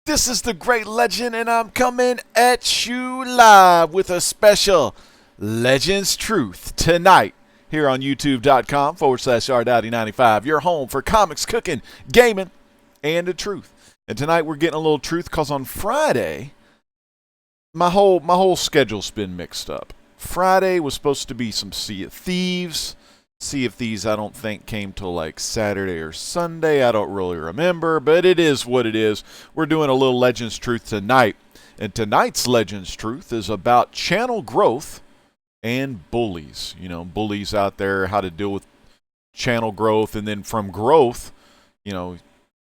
This is the Great Legend, and I'm coming at you live with a special Legends Truth tonight here on youtube.com/rdowdy95, your home for comics, cooking, gaming, and the truth. And tonight we're getting a little truth because on Friday, my whole schedule's been mixed up. Friday was supposed to be some Sea of Thieves. Sea of Thieves, I don't think, came till like Saturday or Sunday. I don't really remember, but it is what it is. We're doing a little Legends Truth tonight. And tonight's Legends Truth is about channel growth and bullies. You know, bullies out there, how to deal with channel growth. And then from growth, you know,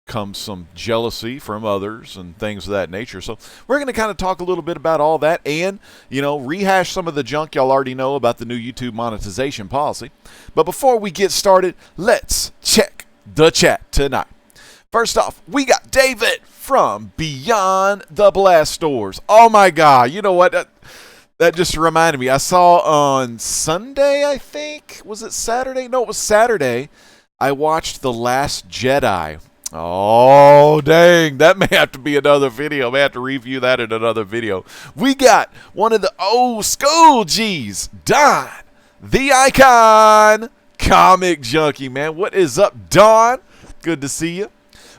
comes some jealousy from others and things of that nature. So we're going to kind of talk a little bit about all that and, you know, rehash some of the junk y'all already know about the new YouTube monetization policy. But before we get started, let's check the chat tonight. First off, we got David from Beyond the Blast Doors. Oh my God. You know what? That just reminded me. I saw on Sunday, I think. Was it Saturday? No, it was Saturday. I watched The Last Jedi. Oh, dang. That may have to be another video. May have to review that in another video. We got one of the old school G's, Don, the Icon, Comic Junkie, man. What is up, Don? Good to see you.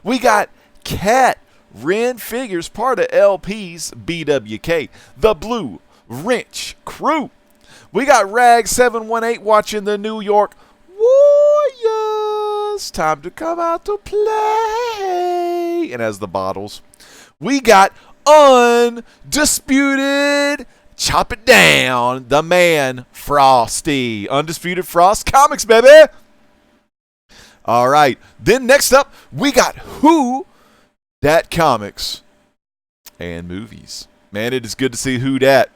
We got Cat Ren Figures, part of LP's BWK, the Blue Wrench Crew. We got Rag718 watching the New York Warriors. Time to come out to play. And as the bottles, we got Undisputed Chop It Down, the man Frosty. Undisputed Frost Comics, baby. All right. Then next up, we got Who Dat Comics and Movies. Man, it is good to see Who Dat.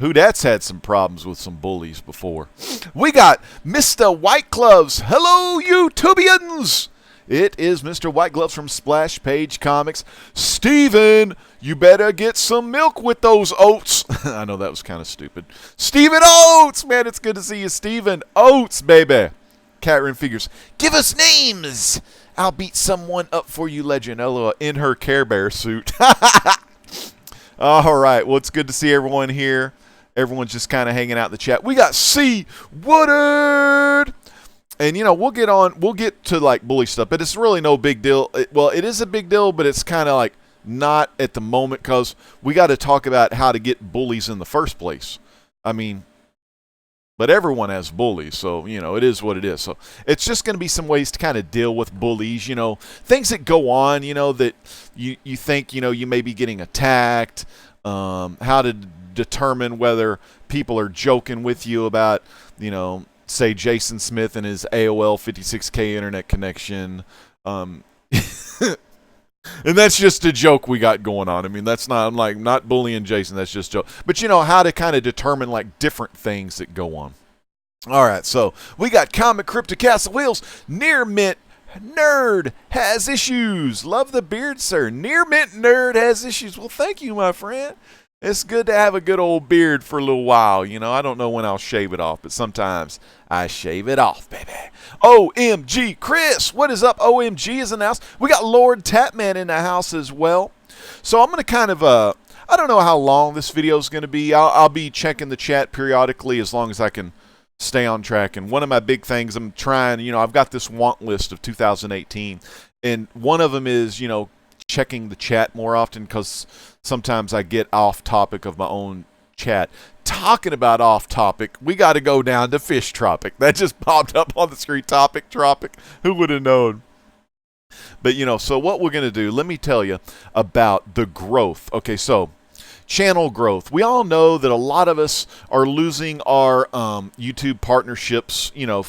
Who Dat's had some problems with some bullies before. We got Mr. White Gloves. Hello, YouTubians. It is Mr. White Gloves from Splash Page Comics. Steven, you better get some milk with those oats. I know that was kind of stupid. Steven Oates. Man, it's good to see you, Steven Oates, baby. Catrin Figures. Give us names. I'll beat someone up for you, Legend. LOL, in her Care Bear suit. All right. Well, it's good to see everyone here. Everyone's just kind of hanging out in the chat. We got C. Woodard. And, you know, we'll get to, like, bully stuff. But it's really no big deal. Well, it is a big deal, but it's kind of, like, not at the moment because we got to talk about how to get bullies in the first place. I mean, but everyone has bullies. So, you know, it is what it is. So it's just going to be some ways to kind of deal with bullies, you know. Things that go on, you know, that you think, you know, you may be getting attacked. How to determine whether people are joking with you about, you know, say Jason Smith and his AOL 56K internet connection. And that's just a joke we got going on. I mean, that's not, I'm like, not bullying Jason. That's just a joke. But, you know, how to kind of determine, like, different things that go on. All right, so we got Comic Crypto Castle Wheels. Near Mint Nerd has issues. Love the beard, sir. Near Mint Nerd has issues. Well, thank you, my friend. It's good to have a good old beard for a little while. You know, I don't know when I'll shave it off, but sometimes I shave it off, baby. OMG, Chris, what is up? OMG is announced. We got Lord Tapman in the house as well. So I'm going to kind of, I don't know how long this video is going to be. I'll be checking the chat periodically as long as I can stay on track. And one of my big things I'm trying, you know, I've got this want list of 2018. And one of them is, you know, checking the chat more often because sometimes I get off topic of my own chat. Talking about off topic, we got to go down to Fish Tropic. That just popped up on the screen. Tropic. Who would have known? But, you know, so what we're going to do, let me tell you about the growth. Okay, so channel growth. We all know that a lot of us are losing our YouTube partnerships, you know,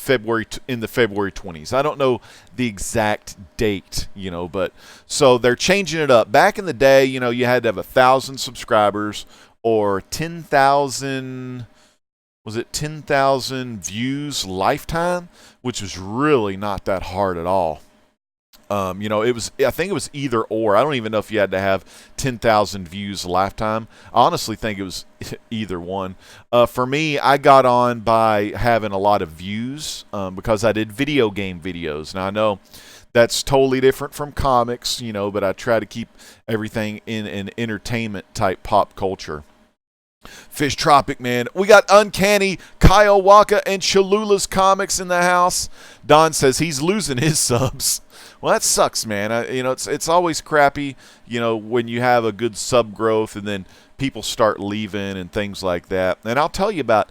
in the February 20s. I don't know the exact date, you know, but so they're changing it up. Back in the day, you know, you had to have 1,000 subscribers or 10,000, was it 10,000 views lifetime, which was really not that hard at all. You know, I think it was either or. I don't even know if you had to have 10,000 views lifetime. I honestly think it was either one. For me, I got on by having a lot of views because I did video game videos. Now, I know That's totally different from comics, you know, but I try to keep everything in an entertainment type pop culture. Fish Tropic, man. We got Uncanny, Kyle Waka, and Cholula's Comics in the house. Don says he's losing his subs. Well, that sucks, man. You know, it's always crappy, you know, when you have a good sub growth and then people start leaving and things like that. And I'll tell you about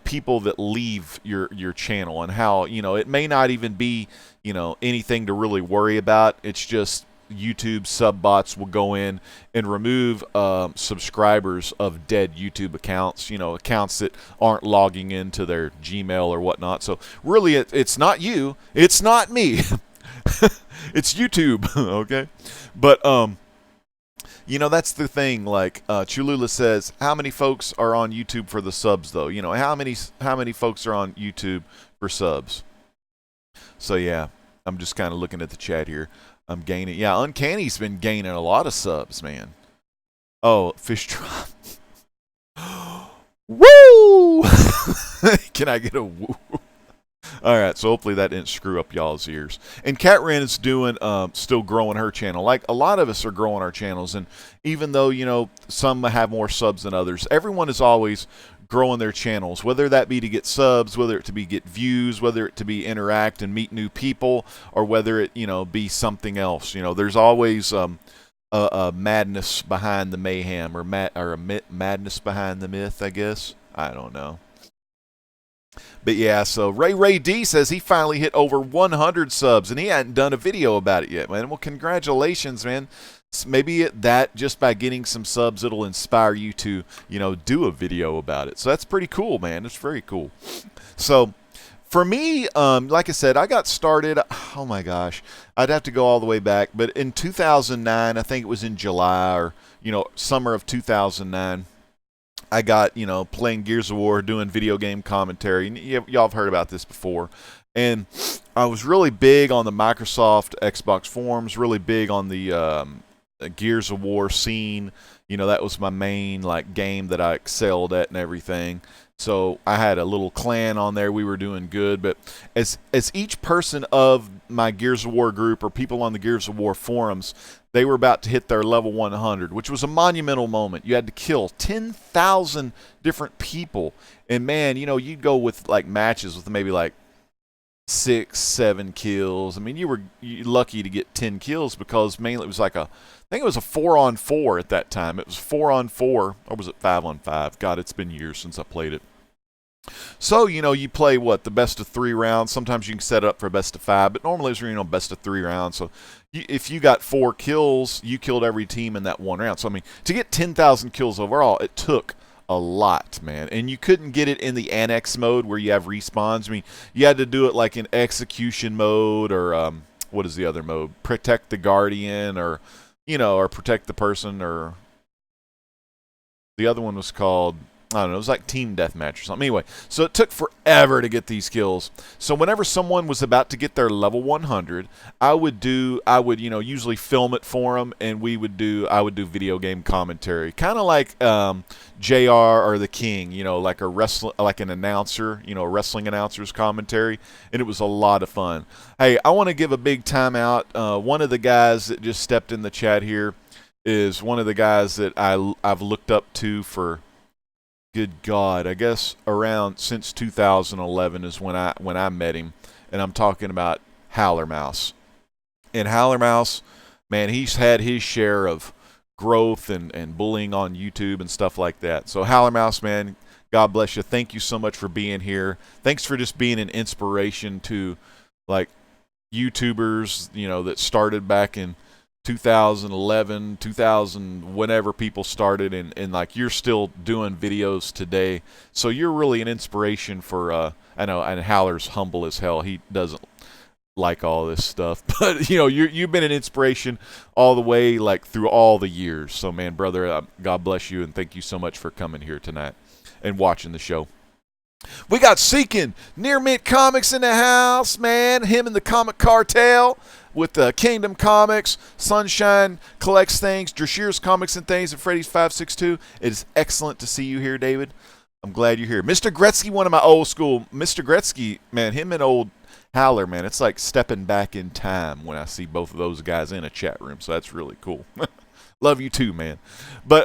people that leave your channel and how, you know, it may not even be, you know, anything to really worry about. It's just YouTube sub bots will go in and remove subscribers of dead YouTube accounts, you know, accounts that aren't logging into their Gmail or whatnot. So really, it's not you, it's not me, it's YouTube, okay? But you know, that's the thing. Like Cholula says, how many folks are on YouTube for the subs, though? You know, how many folks are on YouTube for subs? So yeah, I'm just kind of looking at the chat here. I'm gaining. Yeah, Uncanny's been gaining a lot of subs, man. Oh, Fish Drop. Woo! Can I get a woo? All right, so hopefully that didn't screw up y'all's ears. And Cat Ren is doing, still growing her channel. Like a lot of us are growing our channels, and even though, you know, some have more subs than others, everyone is always growing their channels, whether that be to get subs, whether it to be get views, whether it to be interact and meet new people, or whether it, you know, be something else. You know, there's always a madness behind the mayhem, or madness behind the myth, I guess. I don't know. But yeah, so Ray D says he finally hit over 100 subs, and he hadn't done a video about it yet, man. Well, congratulations, man. Maybe that just by getting some subs, it'll inspire you to, you know, do a video about it. So that's pretty cool, man. It's very cool. So for me, like I said, I got started, oh my gosh, I'd have to go all the way back, but in 2009, I think it was in July or, you know, summer of 2009, I got, you know, playing Gears of War, doing video game commentary. Y'all have heard about this before. And I was really big on the Microsoft Xbox forums, really big on the Gears of War scene. You know, that was my main, like, game that I excelled at and everything. So I had a little clan on there. We were doing good. But as each person of my Gears of War group or people on the Gears of War forums, they were about to hit their level 100, which was a monumental moment. You had to kill 10,000 different people. And, man, you know, you'd go with, like, matches with maybe, like, 6, 7 kills. I mean, you were lucky to get 10 kills because mainly it was like I think it was a 4-on-4 at that time. It was 4-on-4, or was it 5-on-5? God, it's been years since I played it. So, you know, you play, what, the best of 3 rounds. Sometimes you can set it up for best of 5, but normally it's, you know, best of 3 rounds. So if you got 4 kills, you killed every team in that one round. So, I mean, to get 10,000 kills overall, it took a lot, man. And you couldn't get it in the annex mode where you have respawns. I mean, you had to do it like in execution mode, or what is the other mode? Protect the Guardian, or, you know, or protect the person, or the other one was called, I don't know, it was like Team Deathmatch or something. Anyway, so it took forever to get these kills. So whenever someone was about to get their level 100, I would, you know, usually film it for them, and I would do video game commentary, kind of like JR or the King, you know, like an announcer, you know, a wrestling announcer's commentary, and it was a lot of fun. Hey, I want to give a big time out. One of the guys that just stepped in the chat here is one of the guys that I've looked up to for, good God, I guess around since 2011 is when I met him, and I'm talking about Howler Mouse. And Howler Mouse, man, he's had his share of growth and bullying on YouTube and stuff like that. So Howler Mouse, man, God bless you. Thank you so much for being here. Thanks for just being an inspiration to, like, YouTubers, you know, that started back in 2011, 2000, whenever people started, and like you're still doing videos today. So you're really an inspiration for, I know, and Howler's humble as hell. He doesn't like all this stuff, but you know, you've been an inspiration all the way, like through all the years. So man, brother, God bless you, and thank you so much for coming here tonight and watching the show. We got Seeking Near Mint Comics in the house, man. Him and the Comic Cartel with Kingdom Comics. Sunshine collects things, Drashir's Comics and Things, and Freddy's 562. It is excellent to see you here, David. I'm glad you're here. Mr. Gretzky, one of my old school. Mr. Gretzky, man, him and old Howler, man, it's like stepping back in time when I see both of those guys in a chat room. So that's really cool. Love you too, man. But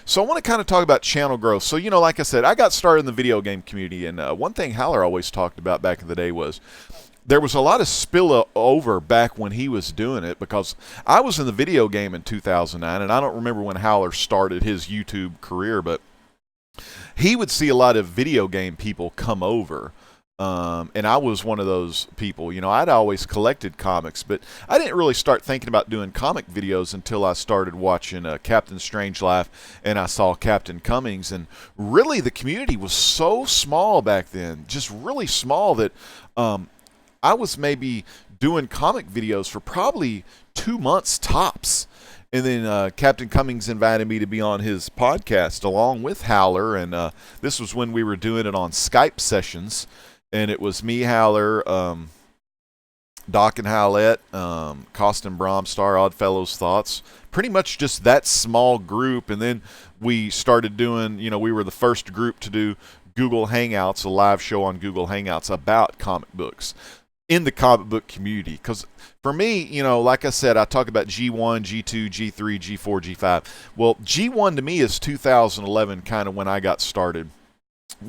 so I want to kind of talk about channel growth. So, like I said, I got started in the video game community, and one thing Howler always talked about back in the day was there was a lot of spill over back when he was doing it, because I was in the video game in 2009, and I don't remember when Howler started his YouTube career, but he would see a lot of video game people come over. And I was one of those people. I'd always collected comics, but I didn't really start thinking about doing comic videos until I started watching Captain Strangelove, and I saw Captain Cummings. And really, the community was so small back then, just really small, that I was maybe doing comic videos for probably 2 months tops. And then Captain Cummings invited me to be on his podcast along with Howler, and this was when we were doing it on Skype sessions. And it was me, Howler, Doc and Howlette, Costin Bromstar, Oddfellows Thoughts. Pretty much just that small group. And then we started doing, we were the first group to do Google Hangouts, a live show on Google Hangouts about comic books in the comic book community. Because for me, like I said, I talk about G1, G2, G3, G4, G5. Well, G1 to me is 2011, kind of when I got started.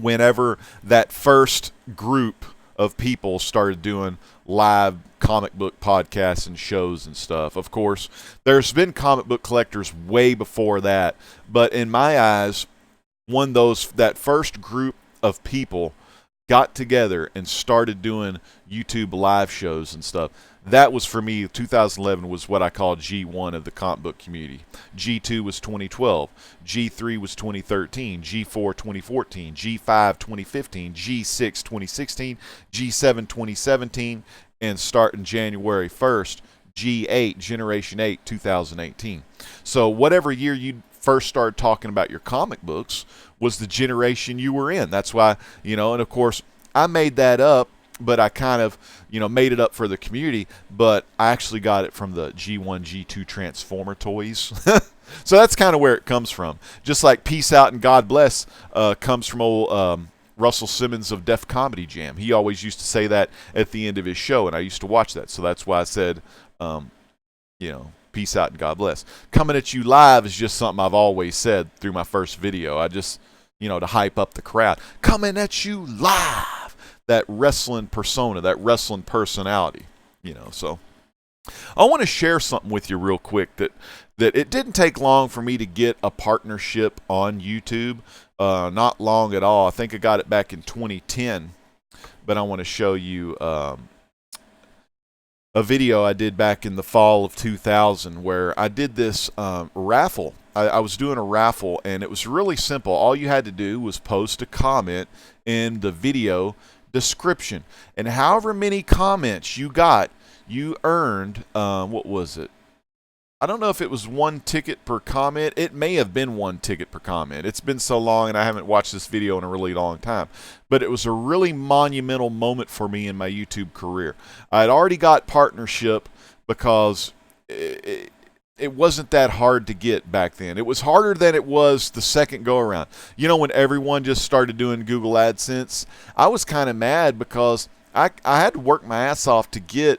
Whenever that first group of people started doing live comic book podcasts and shows and stuff. Of course, there's been comic book collectors way before that, but in my eyes, that first group of people got together and started doing YouTube live shows and stuff. That was, for me, 2011 was what I call G1 of the comic book community. G2 was 2012. G3 was 2013. G4 2014. G5 2015. G6 2016. G7 2017. And starting January 1st, G8, Generation 8, 2018. So whatever year you first started talking about your comic books was the generation you were in. That's why, and of course, I made that up, but I kind of, made it up for the community, but I actually got it from the G1, G2 Transformer toys. So that's kind of where it comes from. Just like Peace Out and God Bless comes from old Russell Simmons of Def Comedy Jam. He always used to say that at the end of his show, and I used to watch that. So that's why I said, Peace Out and God Bless. Coming at you live is just something I've always said through my first video. I just, to hype up the crowd. Coming at you live. That wrestling persona, that wrestling personality, So I want to share something with you real quick that it didn't take long for me to get a partnership on YouTube. Not long at all. I think I got it back in 2010, but I want to show you a video I did back in the fall of 2000 where I did this raffle. I was doing a raffle, and it was really simple. All you had to do was post a comment in the video description, and however many comments you got, you earned what was it? I don't know if it was 1 ticket per comment. It may have been 1 ticket per comment. It's been so long, and I haven't watched this video in a really long time. But it was a really monumental moment for me in my YouTube career. I had already got partnership because it wasn't that hard to get back then. It was harder than it was the second go around. When everyone just started doing Google AdSense, I was kind of mad because I had to work my ass off to get,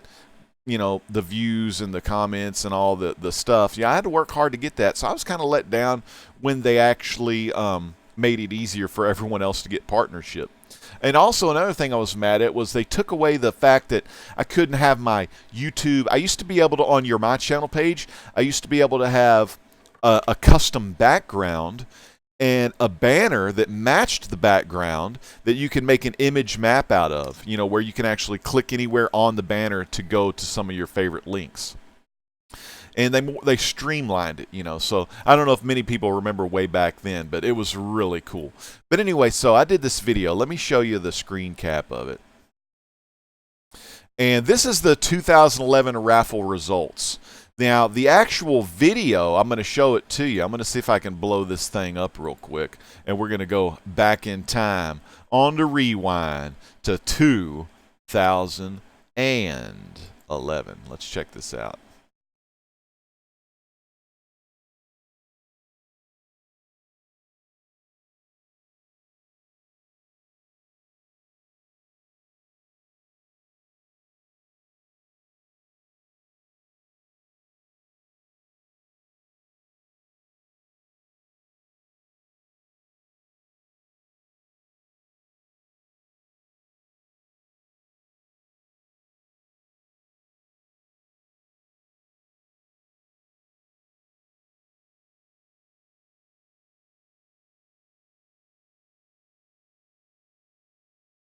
the views and the comments and all the stuff. I had to work hard to get that. So I was kind of let down when they actually made it easier for everyone else to get partnership. And also another thing I was mad at was they took away the fact that I couldn't have my YouTube. I used to be able to, on your My Channel page, I used to be able to have a custom background and a banner that matched the background that you can make an image map out of, where you can actually click anywhere on the banner to go to some of your favorite links. And they streamlined it, So I don't know if many people remember way back then, but it was really cool. But anyway, so I did this video. Let me show you the screen cap of it. And this is the 2011 raffle results. Now, the actual video, I'm going to show it to you. I'm going to see if I can blow this thing up real quick. And we're going to go back in time on the rewind to 2011. Let's check this out.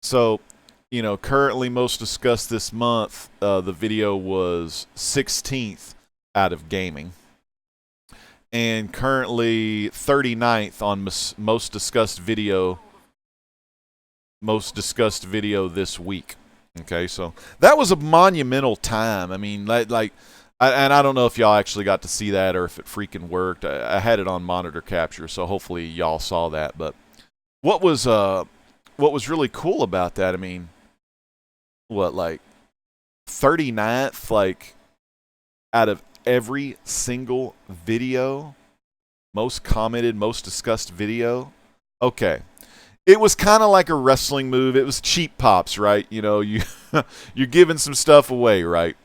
So, you know, currently most discussed this month, the video was 16th out of gaming. And currently 39th on most discussed video this week. Okay, so that was a monumental time. I mean, and I don't know if y'all actually got to see that or if it freaking worked. I had it on monitor capture, so hopefully y'all saw that. But what was really cool about that? I mean, like 39th, like out of every single video, most commented, most discussed video. Okay. It was kind of like a wrestling move. It was cheap pops, right? You know, you're giving some stuff away, right?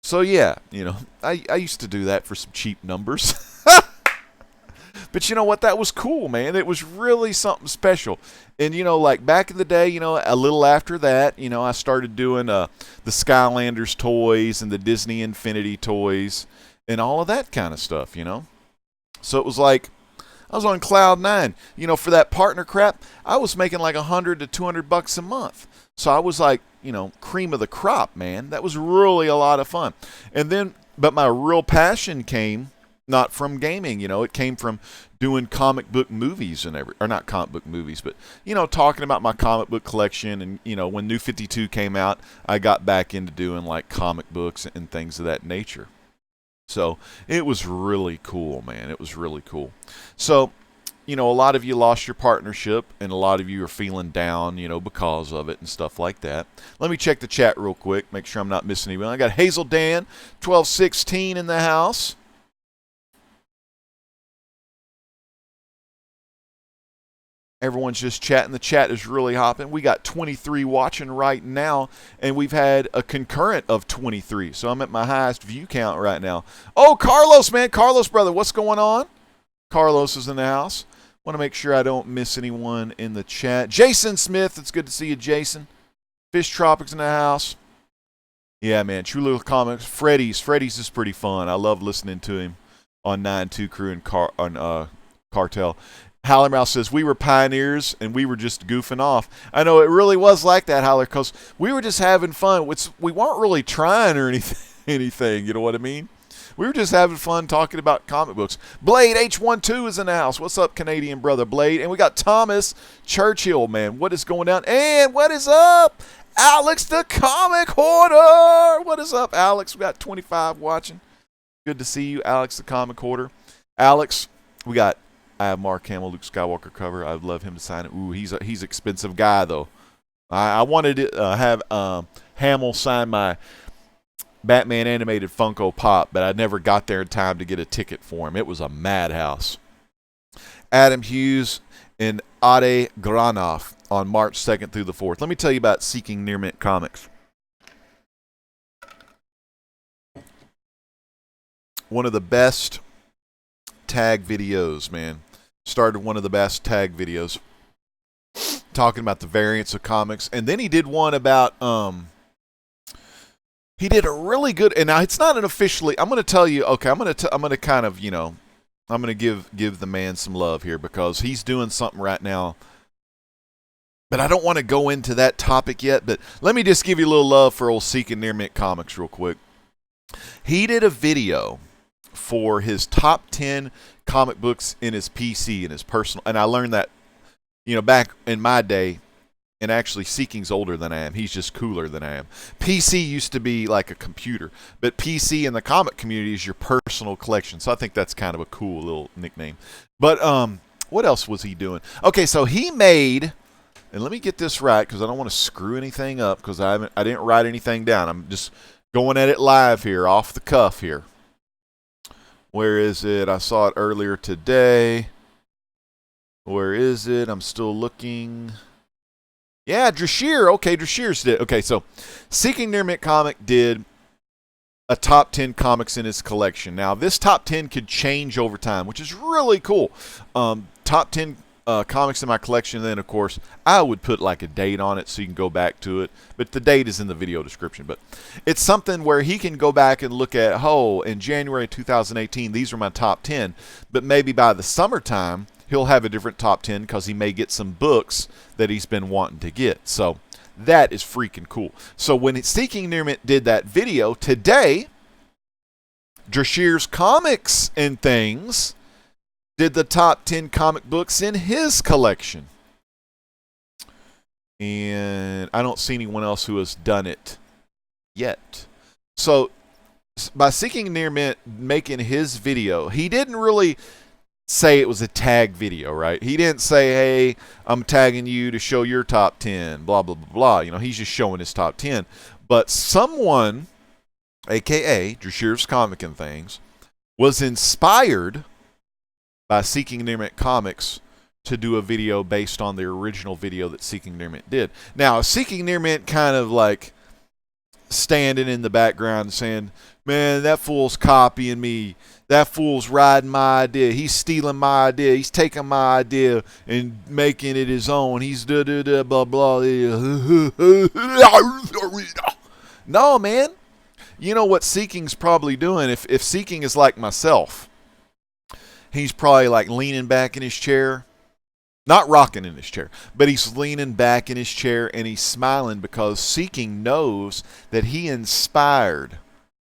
So yeah, you know, I used to do that for some cheap numbers. But you know what? That was cool, man. It was really something special. And, you know, like back in the day, you know, a little after that, you know, I started doing the Skylanders toys and the Disney Infinity toys and all of that kind of stuff, you know. So it was like I was on cloud nine. You know, for that partner crap, I was making like $100 to $200 a month. So I was like, you know, cream of the crop, man. That was really a lot of fun. And then, but my real passion came not from gaming, you know, it came from doing comic book movies and or not comic book movies, but, you know, talking about my comic book collection. And, you know, when New 52 came out, I got back into doing like comic books and things of that nature. So it was really cool, man. It was really cool. So, you know, a lot of you lost your partnership and a lot of you are feeling down, you know, because of it and stuff like that. Let me check the chat real quick, make sure I'm not missing anyone. I got Hazel Dan 1216 in the house. Everyone's just chatting. The chat is really hopping. We got 23 watching right now, and we've had a concurrent of 23. So I'm at my highest view count right now. Oh, Carlos, man. Carlos, brother, what's going on? Carlos is in the house. Want to make sure I don't miss anyone in the chat. Jason Smith, it's good to see you, Jason. Fish Tropics in the house. Yeah, man. True Little Comics. Freddy's is pretty fun. I love listening to him on 9-2 Crew and Cartel. Howler Mouse says, we were pioneers and we were just goofing off. I know it really was like that, Howler, because we were just having fun. We weren't really trying or anything, you know what I mean? We were just having fun talking about comic books. Blade H12 is in the house. What's up, Canadian brother Blade? And we got Thomas Churchill, man. What is going down? And what is up? Alex the Comic Hoarder. What is up, Alex? We got 25 watching. Good to see you, Alex the Comic Hoarder. Alex, I have Mark Hamill, Luke Skywalker cover. I'd love him to sign it. Ooh, he's an expensive guy, though. I wanted to have Hamill sign my Batman animated Funko Pop, but I never got there in time to get a ticket for him. It was a madhouse. Adam Hughes and Ade Granov on March 2nd through the 4th. Let me tell you about Seeking Near Mint Comics. One of the best tag videos, man. Started one of the best tag videos talking about the variants of comics. And then he did one about he did a really good, and now it's not an officially, I'm going to tell you, okay, I'm going to kind of, you know, I'm going to give the man some love here because he's doing something right now. But I don't want to go into that topic yet, but let me just give you a little love for old Seeking Near Mint Comics real quick. He did a video for his top 10 comic books in his PC, in his personal, and I learned that, you know, back in my day, and actually Seeking's older than I am. He's just cooler than I am. PC used to be like a computer, but PC in the comic community is your personal collection, so I think that's kind of a cool little nickname. But what else was he doing? Okay, so he made, and let me get this right because I don't want to screw anything up because I didn't write anything down. I'm just going at it live here, off the cuff here. Where is it? I saw it earlier today. Where is it? I'm still looking. Yeah, Drashir. Okay, Drashir's did. Okay, so Seeking Near Mint Comic did a top 10 comics in his collection. Now, this top 10 could change over time, which is really cool. Top 10 comics in my collection, then, of course, I would put like a date on it so you can go back to it. But the date is in the video description. But it's something where he can go back and look at, oh, in January 2018, these are my top 10. But maybe by the summertime, he'll have a different top 10 because he may get some books that he's been wanting to get. So that is freaking cool. So when Seeking Nearmint did that video today, Drashir's Comics and Things did the top 10 comic books in his collection. And I don't see anyone else who has done it yet. So by Seeking Nearmint making his video, he didn't really say it was a tag video, right? He didn't say, hey, I'm tagging you to show your top 10, blah, blah, blah, blah. You know, he's just showing his top 10. But someone, a.k.a. Drashir's Comic and Things, was inspired by Seeking Nearmint Comics to do a video based on the original video that Seeking Nearmint did. Now, Seeking Nearmint kind of like standing in the background saying, man, that fool's copying me. That fool's riding my idea. He's stealing my idea. He's taking my idea and making it his own. He's blah, blah. No, man. You know what Seeking's probably doing? If Seeking is like myself, he's probably like leaning back in his chair. Not rocking in his chair, but he's leaning back in his chair and he's smiling because Seeking knows that he inspired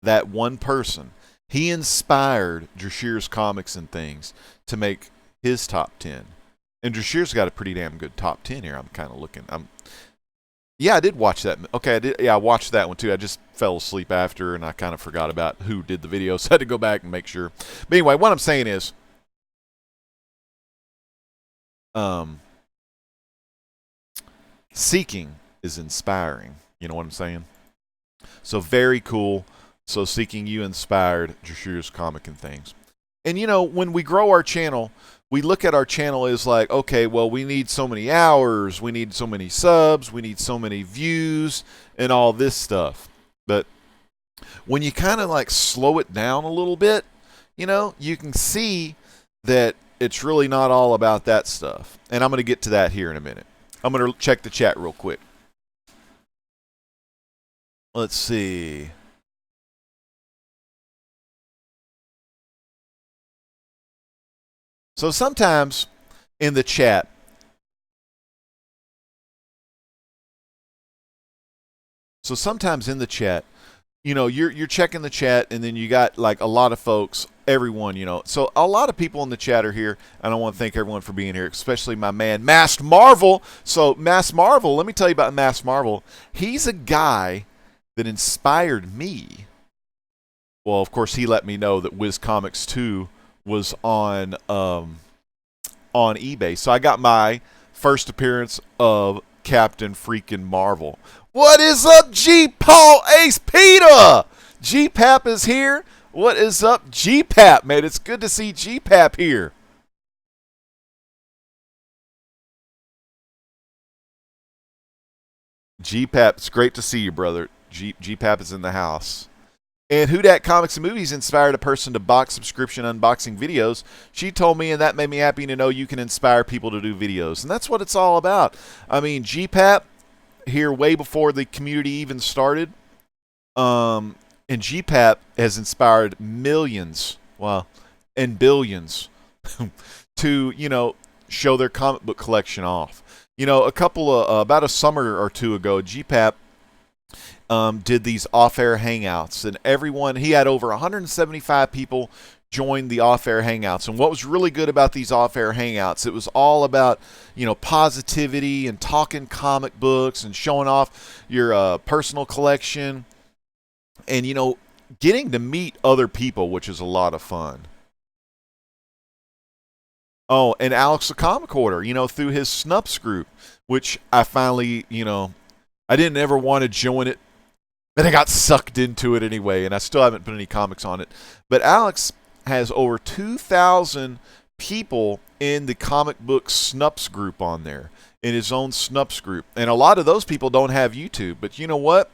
that one person. He inspired Drashir's Comics and Things to make his top 10. And Drashir's got a pretty damn good top 10 here. I'm kind of looking. Yeah, I did watch that. Okay, I did. Yeah, I watched that one too. I just fell asleep after and I kind of forgot about who did the video, so I had to go back and make sure. But anyway, what I'm saying is, Seeking is inspiring. You know what I'm saying? So very cool. So Seeking, you inspired Drashir's Comic and Things. And you know, when we grow our channel, we look at our channel as like, okay, well, we need so many hours, we need so many subs, we need so many views, and all this stuff. But when you kind of like slow it down a little bit, you know, you can see that it's really not all about that stuff. And I'm going to get to that here in a minute. I'm going to check the chat real quick. Let's see. So sometimes in the chat, you know, you're checking the chat and then you got like a lot of folks, everyone, you know. So a lot of people in the chat are here, and I want to thank everyone for being here, especially my man, Masked Marvel. So Masked Marvel, let me tell you about Masked Marvel. He's a guy that inspired me. Well, of course, he let me know that Wiz Comics 2 was on eBay. So I got my first appearance of Captain freaking Marvel. What is up, G Paul Ace Peter? G Pap is here. What is up, G Pap, man? It's good to see G Pap here. G Pap, it's great to see you, brother. G Pap is in the house. And Who Dat Comics and Movies inspired a person to box subscription unboxing videos. She told me, and that made me happy to know you can inspire people to do videos. And that's what it's all about. I mean, GPAP, here way before the community even started, and GPAP has inspired millions, well, and billions to, you know, show their comic book collection off. You know, about a summer or two ago, GPAP did these off-air hangouts, and everyone, he had over 175 people join the off-air hangouts. And what was really good about these off-air hangouts, it was all about, you know, positivity and talking comic books and showing off your personal collection and, you know, getting to meet other people, which is a lot of fun. Oh, and Alex the Comic Order, you know, through his Snups group, which I finally, you know, I didn't ever want to join it, but I got sucked into it anyway, and I still haven't put any comics on it. But Alex has over 2,000 people in the comic book Snups group on there, in his own Snups group. And a lot of those people don't have YouTube. But you know what?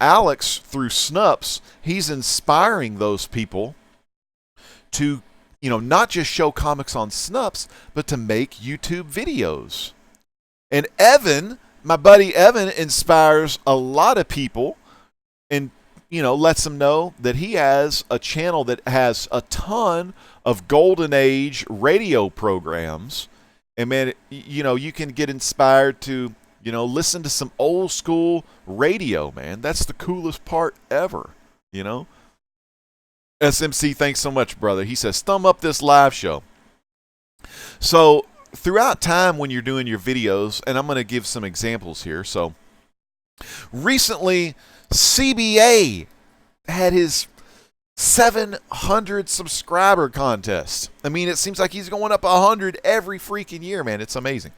Alex, through Snups, he's inspiring those people to, you know, not just show comics on Snups, but to make YouTube videos. And Evan, my buddy Evan, inspires a lot of people and, lets him know that he has a channel that has a ton of golden age radio programs. And man, you can get inspired to, listen to some old school radio, man. That's the coolest part ever, SMC, thanks so much, brother. He says, thumb up this live show. So throughout time when you're doing your videos, and I'm going to give some examples here. So recently, CBA had his 700 subscriber contest. I mean, it seems like he's going up 100 every freaking year, man. It's amazing.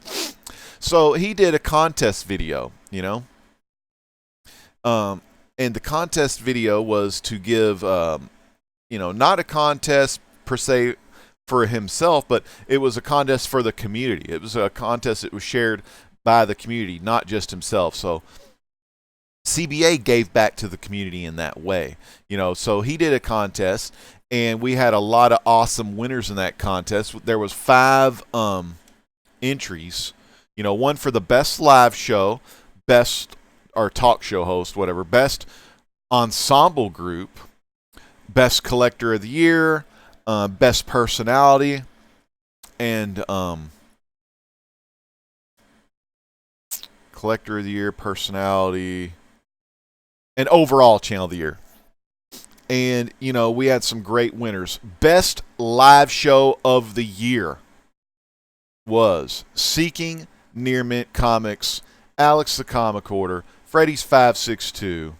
So he did a contest video, and the contest video was to give, not a contest per se for himself, but it was a contest for the community. It was a contest that was shared by the community, not just himself. So CBA gave back to the community in that way, so he did a contest, and we had a lot of awesome winners in that contest. There was 5 entries, one for the best live show, best or talk show host, whatever, best ensemble group, best collector of the year, best personality, and collector of the year, personality, and overall channel of the year. And, we had some great winners. Best live show of the year was Seeking Near Mint Comics, Alex the Comic Order, Freddy's 562,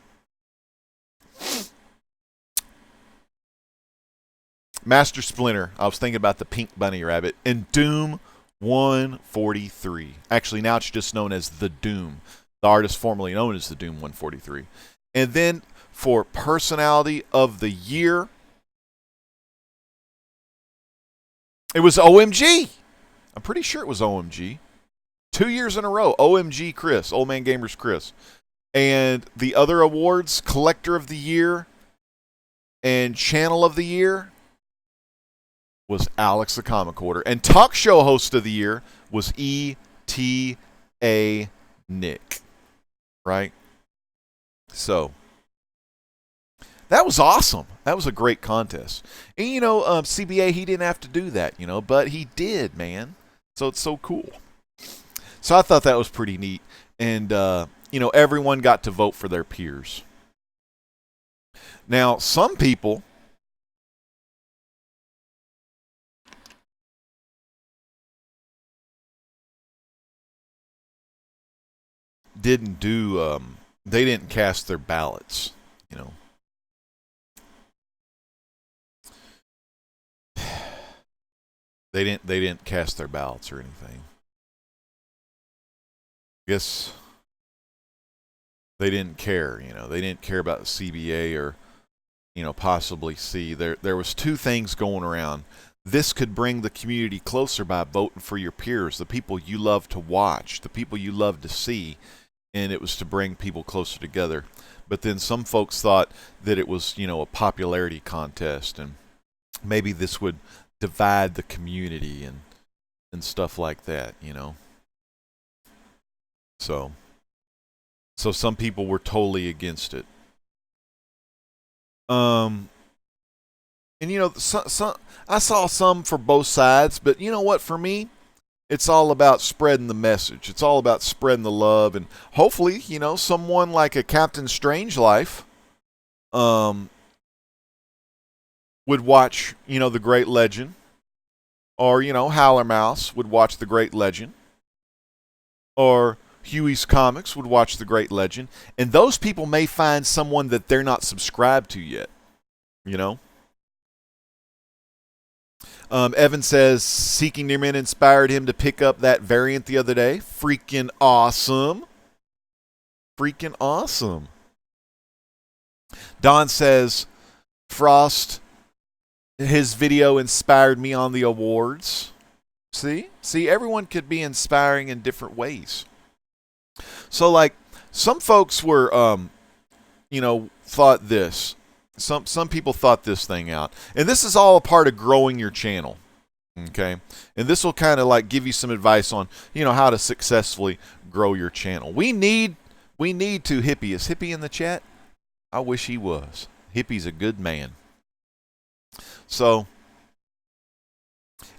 Master Splinter. I was thinking about the Pink Bunny Rabbit, and Doom 143. Actually, now it's just known as The Doom. The artist formerly known as The Doom 143. And then for Personality of the Year, it was OMG. I'm pretty sure it was OMG. 2 years in a row, OMG Chris, Old Man Gamers Chris. And the other awards, Collector of the Year and Channel of the Year, was Alex the Comic Order. And Talk Show Host of the Year was E.T.A. Nick. Right? So, that was awesome. That was a great contest. And, CBA, he didn't have to do that, but he did, man. So, it's so cool. So, I thought that was pretty neat. And, everyone got to vote for their peers. Now, some people didn't do, they didn't cast their ballots, They didn't cast their ballots or anything. I guess they didn't care, They didn't care about CBA or, possibly C. There was 2 things going around. This could bring the community closer by voting for your peers, the people you love to watch, the people you love to see, and it was to bring people closer together. But then some folks thought that it was, a popularity contest, and maybe this would divide the community and stuff like that, So some people were totally against it. And I saw some for both sides, but you know what? For me, it's all about spreading the message. It's all about spreading the love, and hopefully, someone like a Captain Strangeliffe, would watch, the Great Legend, or Howler Mouse would watch the Great Legend, or Huey's Comics would watch the Great Legend, and those people may find someone that they're not subscribed to yet, Evan says Seeking Near Mint inspired him to pick up that variant the other day. Freaking awesome. Freaking awesome. Don says Frost, his video inspired me on the awards. See, everyone could be inspiring in different ways. So, like, some folks were, thought this. Some people thought this thing out. And this is all a part of growing your channel. Okay? And this will kind of like give you some advice on, how to successfully grow your channel. We need to Hippie. Is Hippie in the chat? I wish he was. Hippie's a good man. So,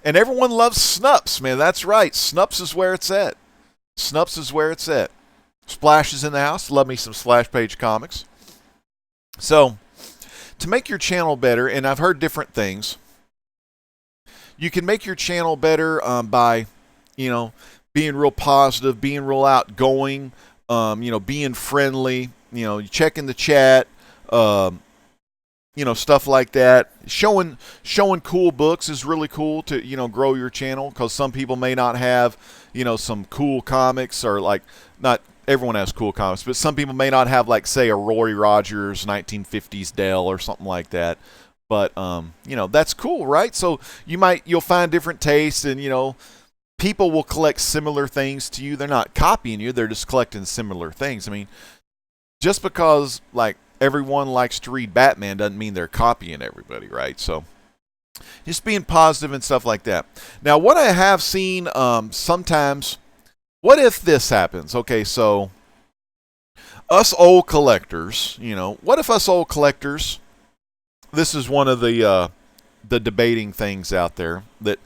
and everyone loves Snups, man. That's right. Snups is where it's at. Snups is where it's at. Splash is in the house. Love me some Splash Page comics. So, to make your channel better, and I've heard different things, you can make your channel better by, being real positive, being real outgoing, being friendly, checking the chat, stuff like that. Showing cool books is really cool to, grow your channel, because some people may not have, some cool comics, or like, not everyone has cool comics, but some people may not have, like, say, a Roy Rogers 1950s Dell or something like that. But, that's cool, right? So you'll find different tastes, and, people will collect similar things to you. They're not copying you. They're just collecting similar things. I mean, just because, like, everyone likes to read Batman doesn't mean they're copying everybody, right? So just being positive and stuff like that. Now, what I have seen sometimes, what if this happens? Okay, so us old collectors, what if us old collectors, this is one of the debating things out there that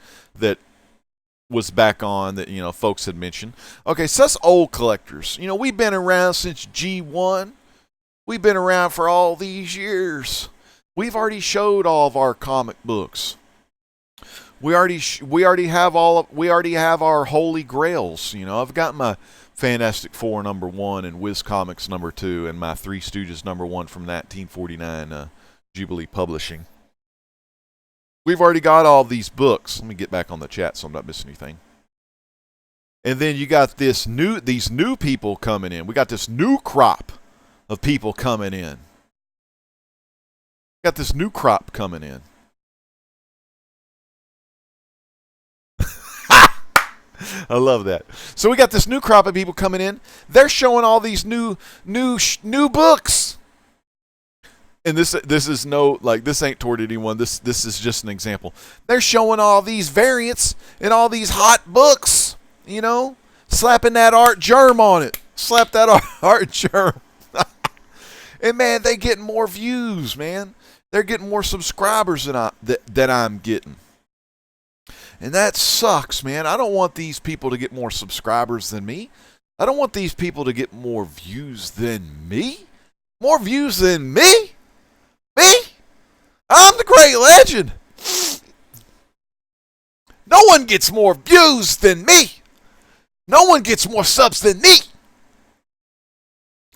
was back on that, folks had mentioned. Okay, so us old collectors, we've been around since G1. We've been around for all these years. We've already showed all of our comic books. We already have our holy grails. I've got my Fantastic Four #1 and Wiz Comics #2 and my Three Stooges #1 from 1949 Jubilee Publishing. We've already got all these books. Let me get back on the chat so I'm not missing anything. And then you got these new people coming in. We got this new crop of people coming in. Got this new crop coming in. I love that. So we got this new crop of people coming in. They're showing all these new books. And this is this ain't toward anyone. This is just an example. They're showing all these variants and all these hot books, slapping that art germ on it. Slap that art germ. And man, they getting more views, man. They're getting more subscribers than I'm getting. And that sucks, man. I don't want these people to get more subscribers than me. I don't want these people to get more views than me. More views than me? Me? I'm the great legend. No one gets more views than me. No one gets more subs than me.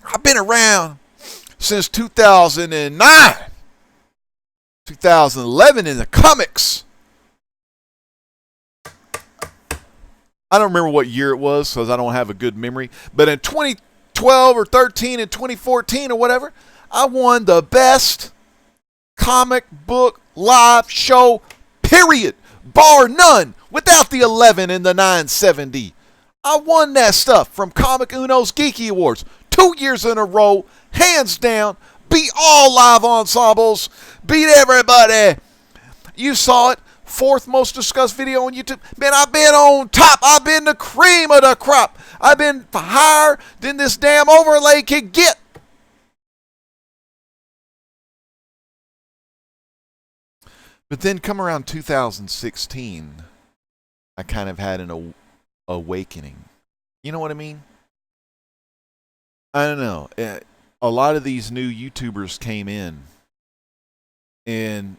I've been around since 2009. 2011 in the comics. I don't remember what year it was because I don't have a good memory. But in 2012 or 13 and 2014 or whatever, I won the best comic book live show, period. Bar none. Without the 11 and the 970. I won that stuff from Comic Uno's Geeky Awards. 2 years in a row. Hands down. Beat all live ensembles. Beat everybody. You saw it. 4th most discussed video on YouTube. Man, I've been on top. I've been the cream of the crop. I've been higher than this damn overlay can get. But then come around 2016, I kind of had an awakening. You know what I mean? I don't know. A lot of these new YouTubers came in, and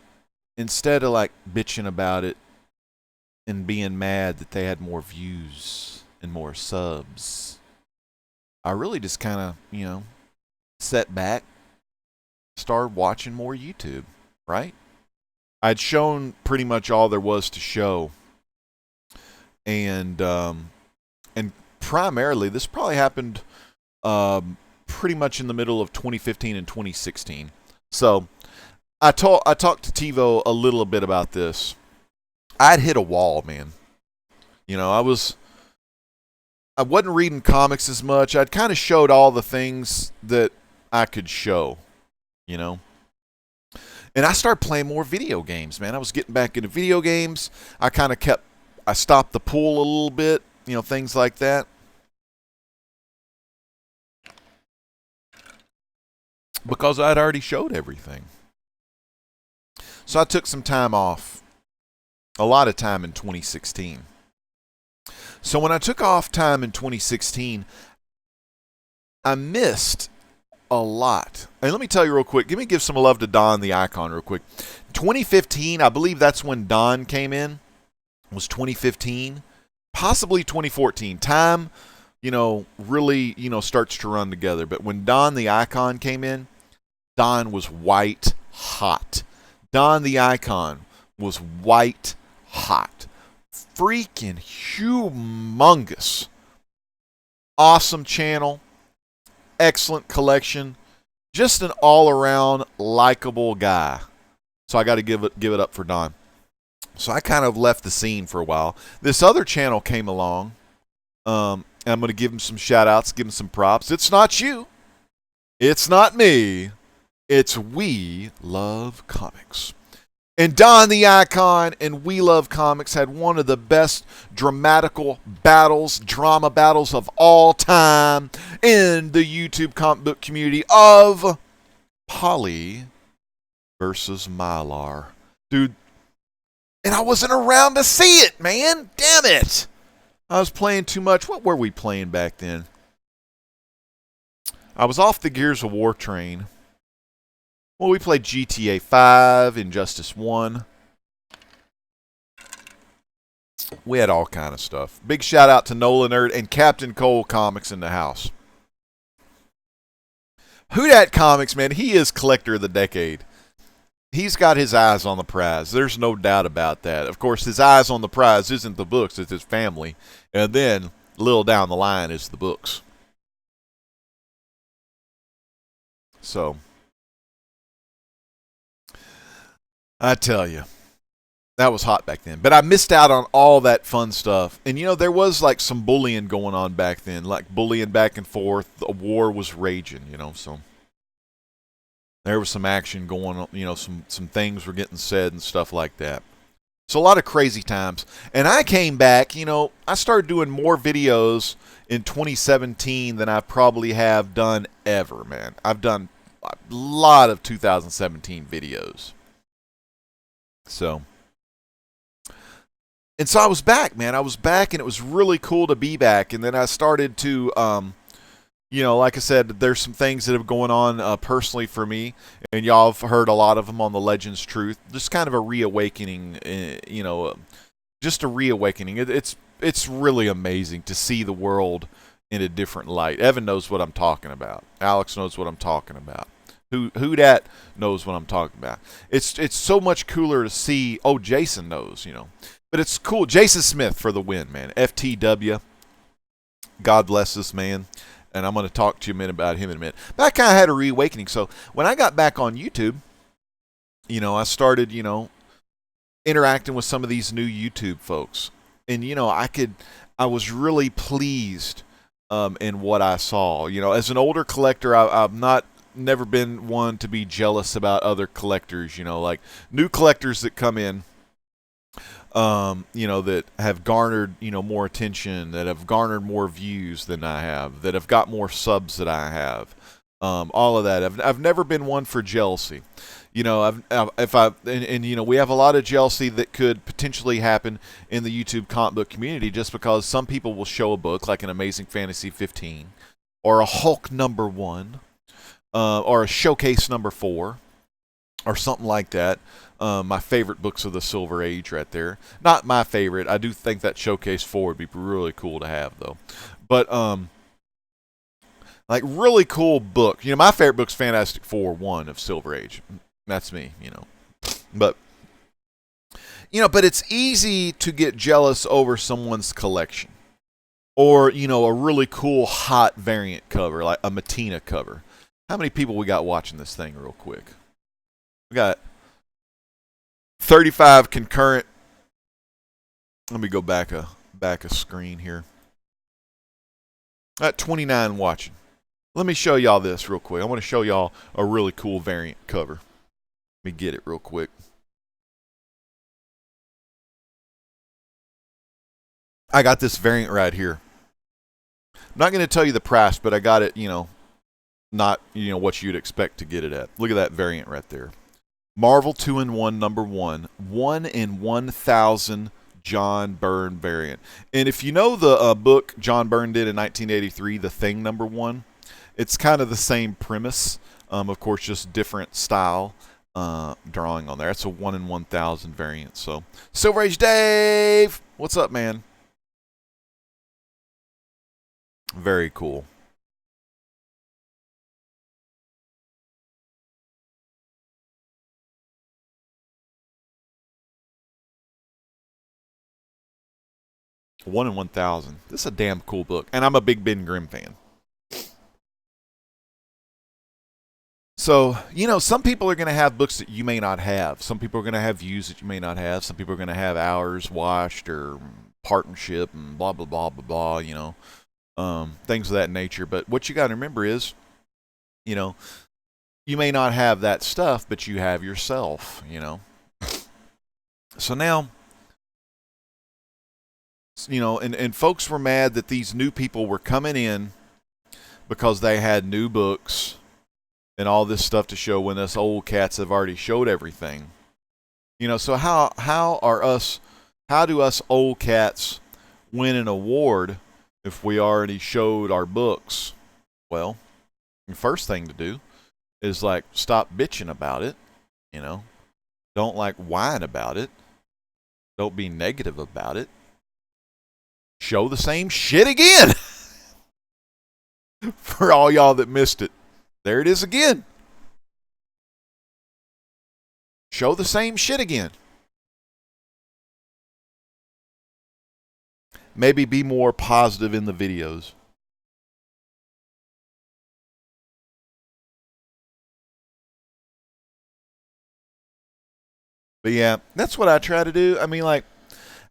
instead of like bitching about it and being mad that they had more views and more subs, I really just kind of, sat back, started watching more YouTube, right? I'd shown pretty much all there was to show. And primarily, this probably happened pretty much in the middle of 2015 and 2016. So I talked to TiVo a little bit about this. I'd hit a wall, man. I wasn't reading comics as much. I'd kind of showed all the things that I could show, And I started playing more video games, man. I was getting back into video games. I stopped the pool a little bit, things like that. because I'd already showed everything. So I took some time off, a lot of time in 2016. So when I took off time in 2016, I missed a lot. And let me tell you real quick, give some love to Don the Icon real quick. 2015, I believe that's when Don came in, was 2015, possibly 2014. Time, really, starts to run together. But when Don the Icon came in, Don was white hot. Don the Icon was white hot. Freaking humongous. Awesome channel. Excellent collection. Just an all-around likable guy. So I got to give it up for Don. So I kind of left the scene for a while. This other channel came along. And I'm going to give him some shout-outs, give him some props. It's not you. It's not me. It's We Love Comics. And Don the Icon and We Love Comics had one of the best drama battles of all time in the YouTube comic book community of Poly versus Mylar. Dude, and I wasn't around to see it, man. Damn it. I was playing too much. What were we playing back then? I was off the Gears of War train. Well, we played GTA 5, Injustice 1. We had all kind of stuff. Big shout out to Nola Nerd and Captain Cole Comics in the house. Who Dat Comics, man, he is collector of the decade. He's got his eyes on the prize. There's no doubt about that. Of course, his eyes on the prize isn't the books, it's his family. And then, a little down the line, is the books. So, I tell you, that was hot back then. But I missed out on all that fun stuff. And, there was like some bullying going on back then. Like bullying back and forth. The war was raging, so there was some action going on. Some things were getting said and stuff like that. So a lot of crazy times. And I came back, I started doing more videos in 2017 than I probably have done ever, man. I've done a lot of 2017 videos. So I was back, man. I was back, and it was really cool to be back. And then I started to, like I said, there's some things that have going on personally for me, and y'all have heard a lot of them on the Legends Truth. Just kind of a reawakening, just a reawakening. It's really amazing to see the world in a different light. Evan knows what I'm talking about. Alex knows what I'm talking about. Who Dat knows what I'm talking about. It's so much cooler to see. Oh, Jason knows, But it's cool. Jason Smith for the win, man. FTW. God bless this man. And I'm going to talk to you about him in a minute. But I kind of had a reawakening. So when I got back on YouTube, I started, interacting with some of these new YouTube folks. And, I was really pleased in what I saw. As an older collector, I'm never been one to be jealous about other collectors, like new collectors that come in, that have garnered, more attention, that have garnered more views than I have, that have got more subs than I have, all of that. I've never been one for jealousy. We have a lot of jealousy that could potentially happen in the YouTube comic book community just because some people will show a book like an Amazing Fantasy 15 or a Hulk #1. Or a Showcase #4, or something like that. My favorite books of the Silver Age right there. Not my favorite. I do think that Showcase 4 would be really cool to have, though. But, like, really cool book. My favorite book's Fantastic Four 1 of Silver Age. That's me, But, but it's easy to get jealous over someone's collection. Or, a really cool, hot variant cover, like a Matina cover. How many people we got watching this thing real quick? We got 35 concurrent. Let me go back a screen here. Got 29 watching. Let me show y'all this real quick. I want to show y'all a really cool variant cover. Let me get it real quick. I got this variant right here. I'm not going to tell you the price, but I got it, not, you know, what you'd expect to get it at. Look at that variant right there. Marvel 2-in-1 number 1. 1 in 1,000 John Byrne variant. And if you know the book John Byrne did in 1983, The Thing number 1, it's kind of the same premise. Of course, just different style drawing on there. It's a 1 in 1,000 variant. So, Silver Age Dave, what's up, man? Very cool. One in 1,000. This is a damn cool book, and I'm a big Ben Grimm fan. So, you know, some people are going to have books that you may not have. Some people are going to have views that you may not have. Some people are going to have hours watched or partnership and blah, blah, blah, blah, blah, you know, things of that nature. But what you got to remember is, you know, you may not have that stuff, but you have yourself, you know. So now, you know, and folks were mad that these new people were coming in because they had new books and all this stuff to show when us old cats have already showed everything. You know, so how do us old cats win an award if we already showed our books? Well, the first thing to do is like stop bitching about it, you know. Don't like whine about it. Don't be negative about it. Show the same shit again. For all y'all that missed it. There it is again. Show the same shit again. Maybe be more positive in the videos. But yeah, that's what I try to do. I mean, like,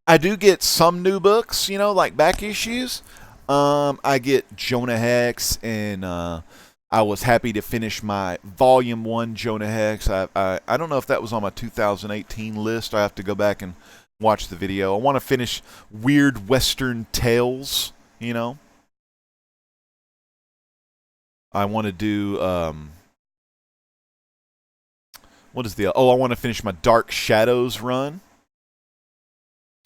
I do get some new books, you know, like back issues. I get Jonah Hex, and I was happy to finish my Volume 1 Jonah Hex. I don't know if that was on my 2018 list. I have to go back and watch the video. I want to finish Weird Western Tales, you know. I want to do, what is the, oh, I want to finish my Dark Shadows run.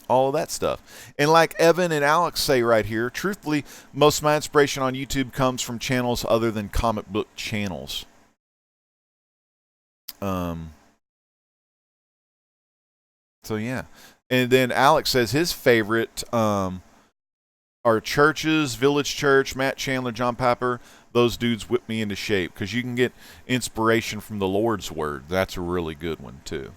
All of that stuff. And like Evan and Alex say right here, truthfully, most of my inspiration on YouTube comes from channels other than comic book channels. So yeah. And then Alex says his favorite are churches, Village Church, Matt Chandler, John Piper. Those dudes whip me into shape because you can get inspiration from the Lord's Word. That's a really good one too.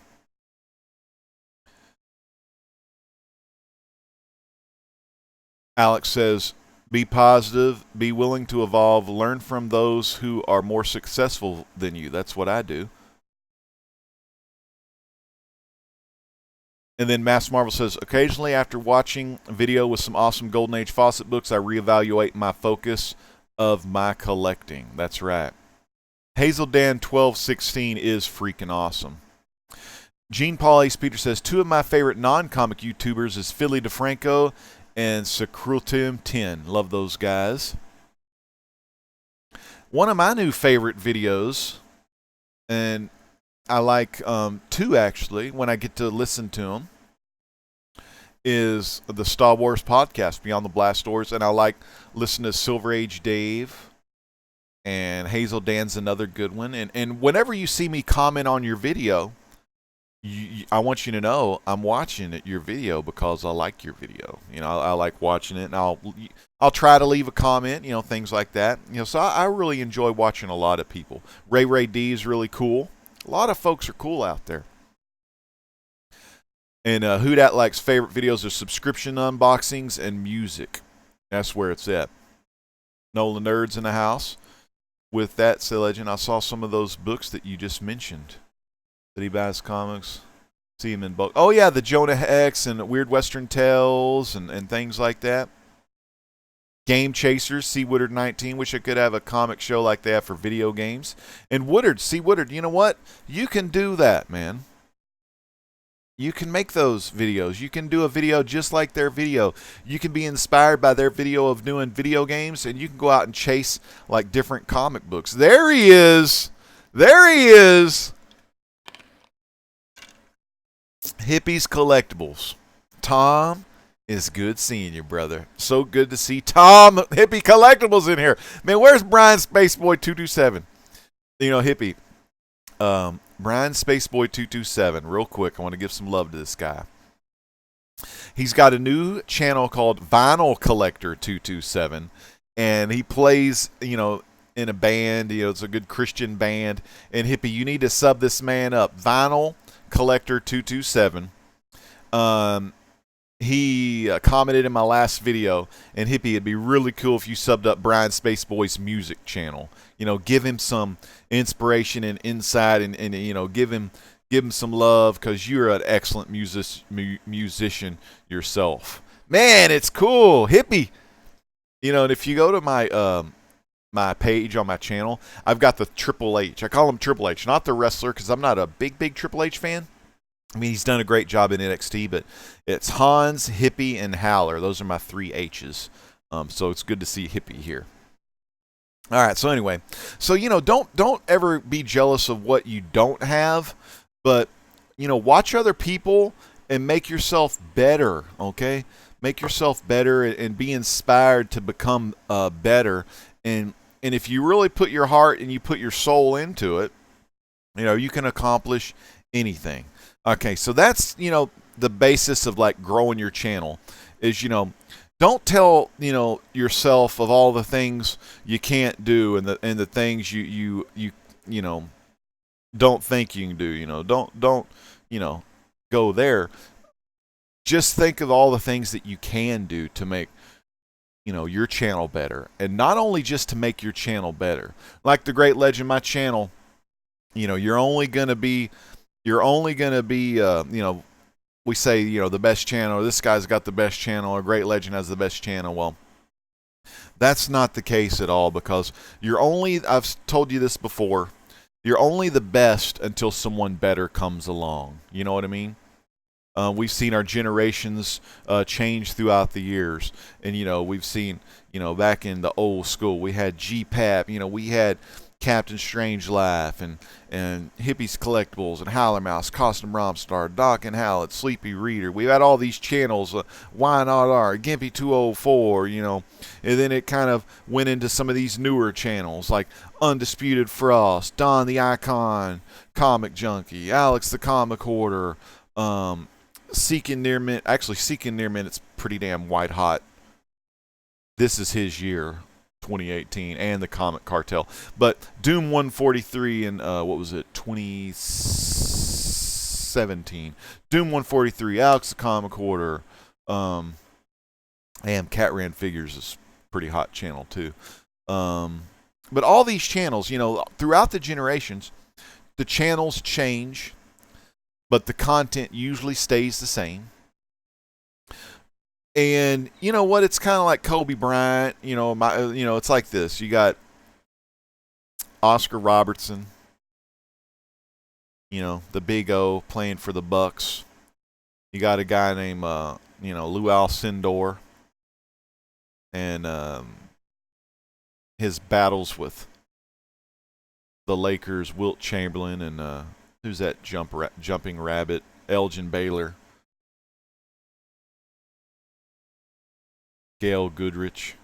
Alex says, be positive, be willing to evolve, learn from those who are more successful than you. That's what I do. And then Mass Marvel says, occasionally after watching a video with some awesome Golden Age Fawcett books, I reevaluate my focus of my collecting. That's right. Hazel Dan 1216 is freaking awesome. Gene Paul Ace Peter says, two of my favorite non-comic YouTubers is Philly DeFranco and Secrutum 10. Love those guys. One of my new favorite videos, and I like two actually when I get to listen to them, is the Star Wars podcast, Beyond the Blast Doors. And I like listening to Silver Age Dave, and Hazel Dan's another good one. And whenever you see me comment on your video, I want you to know I'm watching your video because I like your video. You know, I like watching it, and I'll try to leave a comment, you know, things like that. You know, so I really enjoy watching a lot of people. Ray D is really cool. A lot of folks are cool out there. And Who Dat Likes favorite videos are subscription unboxings and music. That's where it's at. Nola Nerds in the house. With that, say Legend, I saw some of those books that you just mentioned. That he buys comics, see him in bulk. Oh yeah, the Jonah Hex and Weird Western Tales and things like that. Game Chasers, C. Woodard 19. Wish I could have a comic show like they have for video games. And Woodard, C. Woodard, you know what? You can do that, man. you can make those videos. You can do a video just like their video. You can be inspired by their video of doing video games, and you can go out and chase like different comic books. There he is. There he is. Hippies Collectibles. Tom, it's good seeing you, brother. So good to see Tom Hippie Collectibles in here. Man, where's Brian Spaceboy 227? You know, Hippie. Brian Spaceboy 227. Real quick, I want to give some love to this guy. He's got a new channel called Vinyl Collector 227, and he plays, you know, in a band. You know, it's a good Christian band. And Hippie, you need to sub this man up. Vinyl Collector 227. He commented in my last video, and Hippie, it'd be really cool if you subbed up Brian Spaceboy's music channel. You know, give him some inspiration and insight, and you know, give him some love, because you're an excellent musician yourself. Man, it's cool, Hippie. You know, and if you go to my my page on my channel, I've got the Triple H. I call him Triple H, not the wrestler, because I'm not a big Triple H fan. I mean, he's done a great job in NXT, but it's Hans, Hippie, and Howler. Those are my 3 H's. So it's good to see Hippie here. All right. So anyway, so you know, don't ever be jealous of what you don't have, but you know, watch other people and make yourself better. Okay, make yourself better and be inspired to become better. And if you really put your heart and you put your soul into it, you know, you can accomplish anything. Okay, so that's, you know, the basis of like growing your channel is, you know, don't tell, you know, yourself of all the things you can't do and the things you know, don't think you can do. You know, don't you know, go there. Just think of all the things that you can do to make, you know, your channel better, and not only just to make your channel better. Like the great legend, my channel, you know, you're only gonna be, you know, we say, you know, the best channel, or this guy's got the best channel, or Great Legend has the best channel. Well, that's not the case at all, because you're only, I've told you this before, you're only the best until someone better comes along. You know what I mean? We've seen our generations change throughout the years. And, you know, we've seen, you know, back in the old school, we had GPAP, you know, we had Captain Strangelove and Hippies Collectibles and Howler Mouse, Custom Romstar, Doc and Howlett, Sleepy Reader. We've had all these channels, Why Not R, Gimpy 204, you know, and then it kind of went into some of these newer channels like Undisputed Frost, Don the Icon, Comic Junkie, Alex the Comic Hoarder, Seeking Near Mint. Actually, Seeking Near Mint, it's pretty damn white hot. This is his year. 2018, and the Comic Cartel. But Doom 143 and what was it, 2017. Doom 143, Alex the Comic Hoarder, and Catran Figures is pretty hot channel too. But all these channels, you know, throughout the generations, the channels change, but the content usually stays the same. And you know what? It's kind of like Kobe Bryant. You know, it's like this. You got Oscar Robertson. You know, the Big O playing for the Bucks. You got a guy named you know, Lou Alcindor, and his battles with the Lakers, Wilt Chamberlain, and who's that jumping rabbit, Elgin Baylor. Gail Goodrich,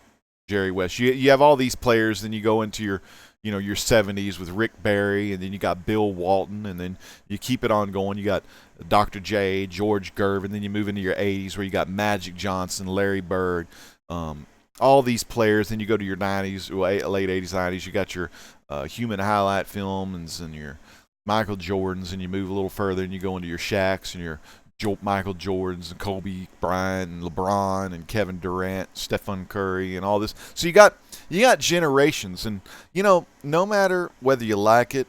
Jerry West. You have all these players, then you go into your, you know, your 70s with Rick Barry, and then you got Bill Walton, and then you keep it on going. You got Dr. J, George Gervin, and then you move into your 80s where you got Magic Johnson, Larry Bird, all these players. Then you go to your 90s, late 80s, 90s. You got your human highlight films and your Michael Jordans, and you move a little further, and you go into your Shaqs and your Michael Jordans and Kobe Bryant and LeBron and Kevin Durant, Stephen Curry, and all this. So you got generations, and you know, no matter whether you like it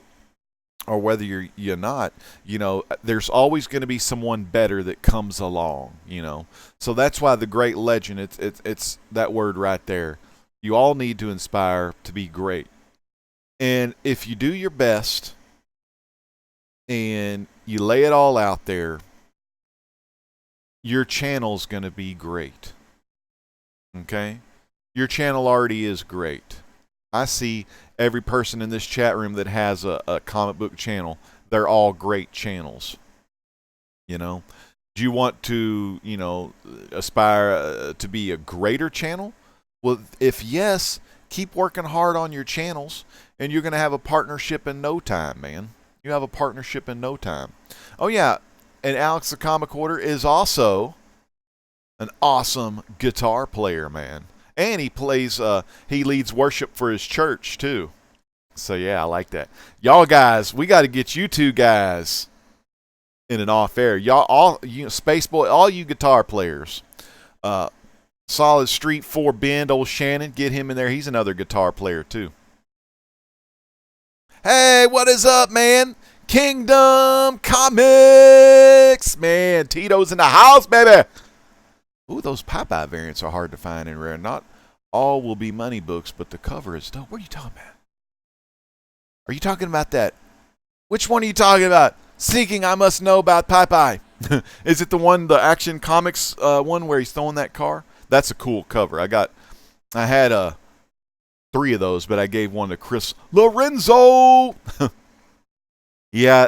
or whether you're not, you know, there's always going to be someone better that comes along. You know, so that's why the great legend. It's that word right there. You all need to inspire to be great, and if you do your best and you lay it all out there, your channel's going to be great. Okay? Your channel already is great. I see every person in this chat room that has a comic book channel. They're all great channels. You know? Do you want to, you know, aspire to be a greater channel? Well, if yes, keep working hard on your channels, and you're going to have a partnership in no time, man. You have a partnership in no time. Oh, yeah, and Alex the Comic Order is also an awesome guitar player, man. And he plays, he leads worship for his church, too. So, yeah, I like that. Y'all guys, we got to get you two guys in an off air. Y'all, all you Space Boy, all you guitar players. Solid Street 4 Bend, old Shannon, get him in there. He's another guitar player, too. Hey, what is up, man? Kingdom Comics, man. Tito's in the house, baby. Ooh, those Popeye variants are hard to find and rare. Not all will be money books, but the cover is dope. What are you talking about? Are you talking about that? Which one are you talking about? Seeking I Must Know About Popeye. Is it the one, the Action Comics one where he's throwing that car? That's a cool cover. I had 3 of those, but I gave one to Chris Lorenzo. Yeah.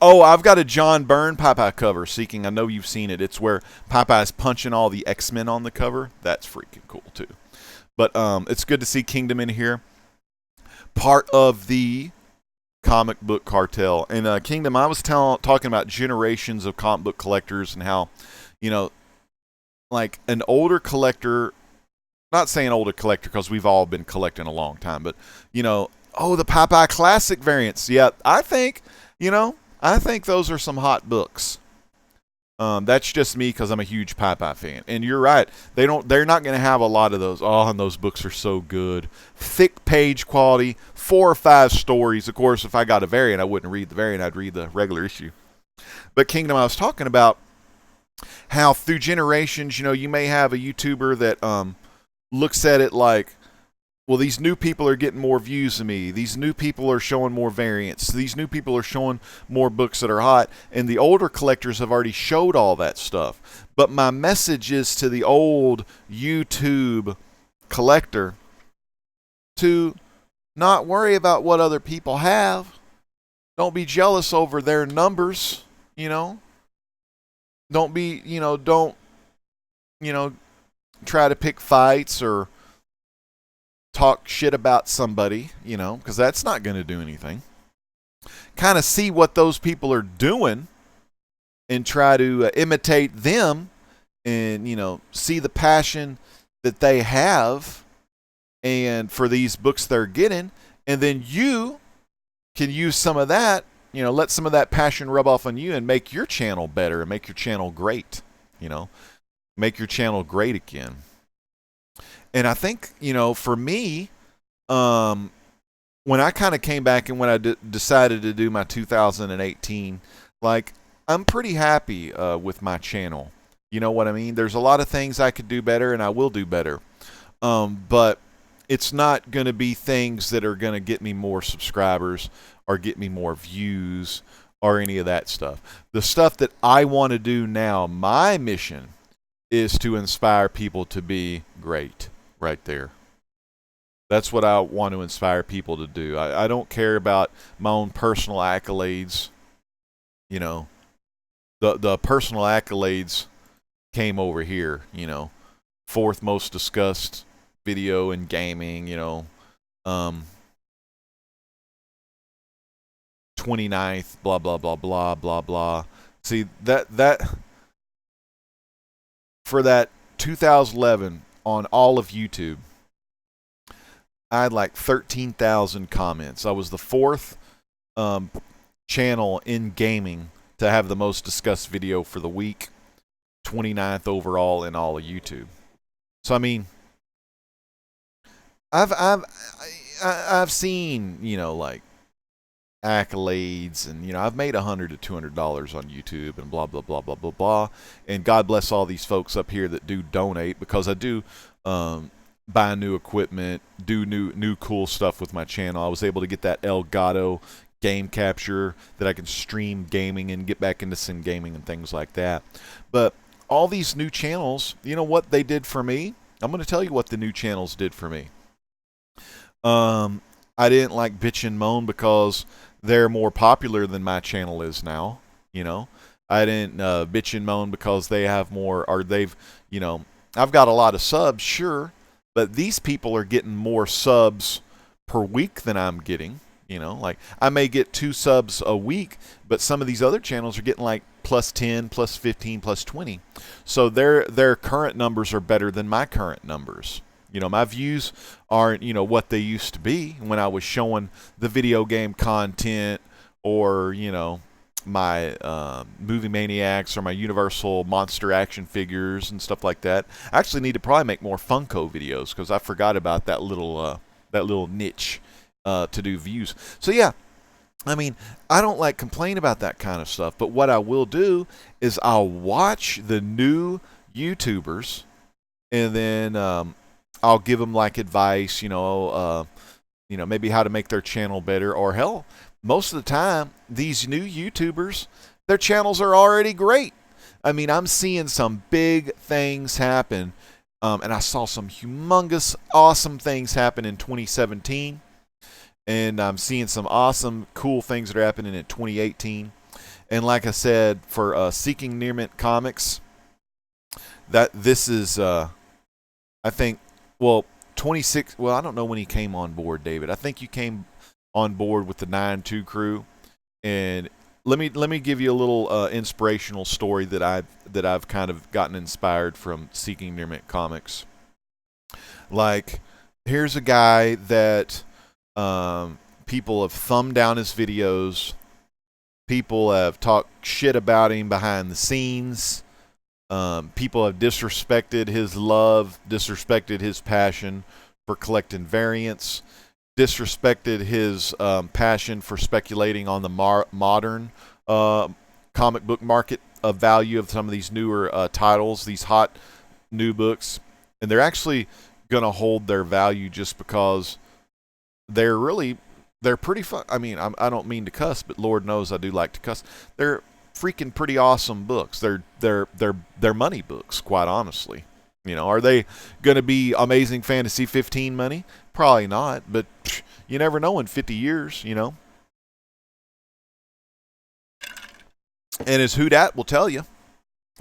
Oh, I've got a John Byrne Popeye cover, Seeking. I know you've seen it. It's where Popeye's punching all the X-Men on the cover. That's freaking cool, too. But it's good to see Kingdom in here. Part of the comic book cartel. And Kingdom, I was talking about generations of comic book collectors and how, you know, like an older collector, not saying older collector because we've all been collecting a long time, but, you know, oh, the Popeye Classic variants. Yeah, I think those are some hot books. That's just me because I'm a huge Popeye fan. And you're right. They're not going to have a lot of those. Oh, and those books are so good. Thick page quality, 4 or 5 stories. Of course, if I got a variant, I wouldn't read the variant. I'd read the regular issue. But Kingdom, I was talking about how through generations, you know, you may have a YouTuber that looks at it like, well, these new people are getting more views than me. These new people are showing more variants. These new people are showing more books that are hot. And the older collectors have already showed all that stuff. But my message is to the old YouTube collector to not worry about what other people have. Don't be jealous over their numbers, you know. Don't try to pick fights or talk shit about somebody, you know, because that's not going to do anything. Kind of see what those people are doing and try to imitate them and, you know, see the passion that they have and for these books they're getting. And then you can use some of that, you know, let some of that passion rub off on you and make your channel better and make your channel great, you know, make your channel great again. And I think, you know, for me, when I kind of came back and when I decided to do my 2018, like, I'm pretty happy with my channel. You know what I mean? There's a lot of things I could do better, and I will do better. But it's not going to be things that are going to get me more subscribers or get me more views or any of that stuff. The stuff that I want to do now, my mission is to inspire people to be great. Right there. That's what I want to inspire people to do. I don't care about my own personal accolades. You know, the personal accolades came over here, you know. 4th most discussed video in gaming, you know. 29th, blah, blah, blah, blah, blah, blah. See, that for that 2011 on all of YouTube, I had like 13,000 comments. I was the 4th channel in gaming to have the most discussed video for the week, 29th overall in all of YouTube. So I mean, I've seen, you know, like accolades, and you know, I've made $100 to $200 on YouTube and blah blah blah blah blah blah. And God bless all these folks up here that do donate, because I do buy new equipment, do new cool stuff with my channel. I was able to get that Elgato game capture that I can stream gaming and get back into sim gaming and things like that. But all these new channels, you know what they did for me? I'm going to tell you what the new channels did for me. I didn't like bitch and moan because they're more popular than my channel is now. You know, I didn't bitch and moan because they have more, or they've, you know, I've got a lot of subs, sure, but these people are getting more subs per week than I'm getting. You know, like I may get 2 subs a week, but some of these other channels are getting like plus 10, plus 15, plus 20. So their current numbers are better than my current numbers. You know, my views aren't, you know, what they used to be when I was showing the video game content, or, you know, my movie maniacs or my Universal monster action figures and stuff like that. I actually need to probably make more Funko videos because I forgot about that little niche to do views. So yeah, I mean, I don't like complain about that kind of stuff, but what I will do is I'll watch the new YouTubers, and then I'll give them like advice, you know, maybe how to make their channel better, or hell, most of the time these new YouTubers, their channels are already great. I mean, I'm seeing some big things happen, and I saw some humongous, awesome things happen in 2017. And I'm seeing some awesome, cool things that are happening in 2018. And like I said, for Seeking Nearment Comics, that this is, I think, well, 26. Well, I don't know when he came on board, David. I think you came on board with the 9-2 crew. And let me give you a little inspirational story that I've kind of gotten inspired from Seeking Nearment Comics. Like, here's a guy that people have thumbed down his videos. People have talked shit about him behind the scenes. People have disrespected his love, disrespected his passion for collecting variants, disrespected his passion for speculating on the modern comic book market of value of some of these newer titles, these hot new books. And they're actually going to hold their value just because they're pretty fun. I mean, I don't mean to cuss, but Lord knows I do like to cuss. They're freaking pretty awesome books. They're money books, quite honestly. You know, are they going to be Amazing Fantasy 15 money? Probably not, but you never know in 50 years, you know. And as Who Dat will tell you,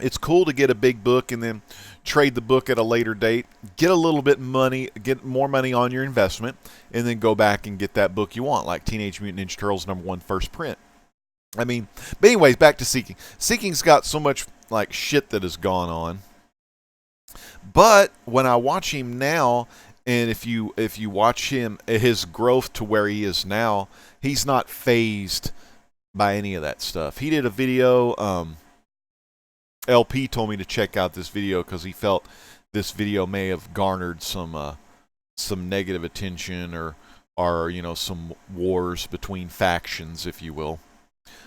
it's cool to get a big book and then trade the book at a later date, get a little bit money, get more money on your investment, and then go back and get that book you want, like Teenage Mutant Ninja Turtles #1 first print. I mean, but anyways, back to Seeking. Seeking's got so much like shit that has gone on. But when I watch him now, and if you watch him, his growth to where he is now, he's not phased by any of that stuff. He did a video. LP told me to check out this video because he felt this video may have garnered some negative attention, or you know, some wars between factions, if you will.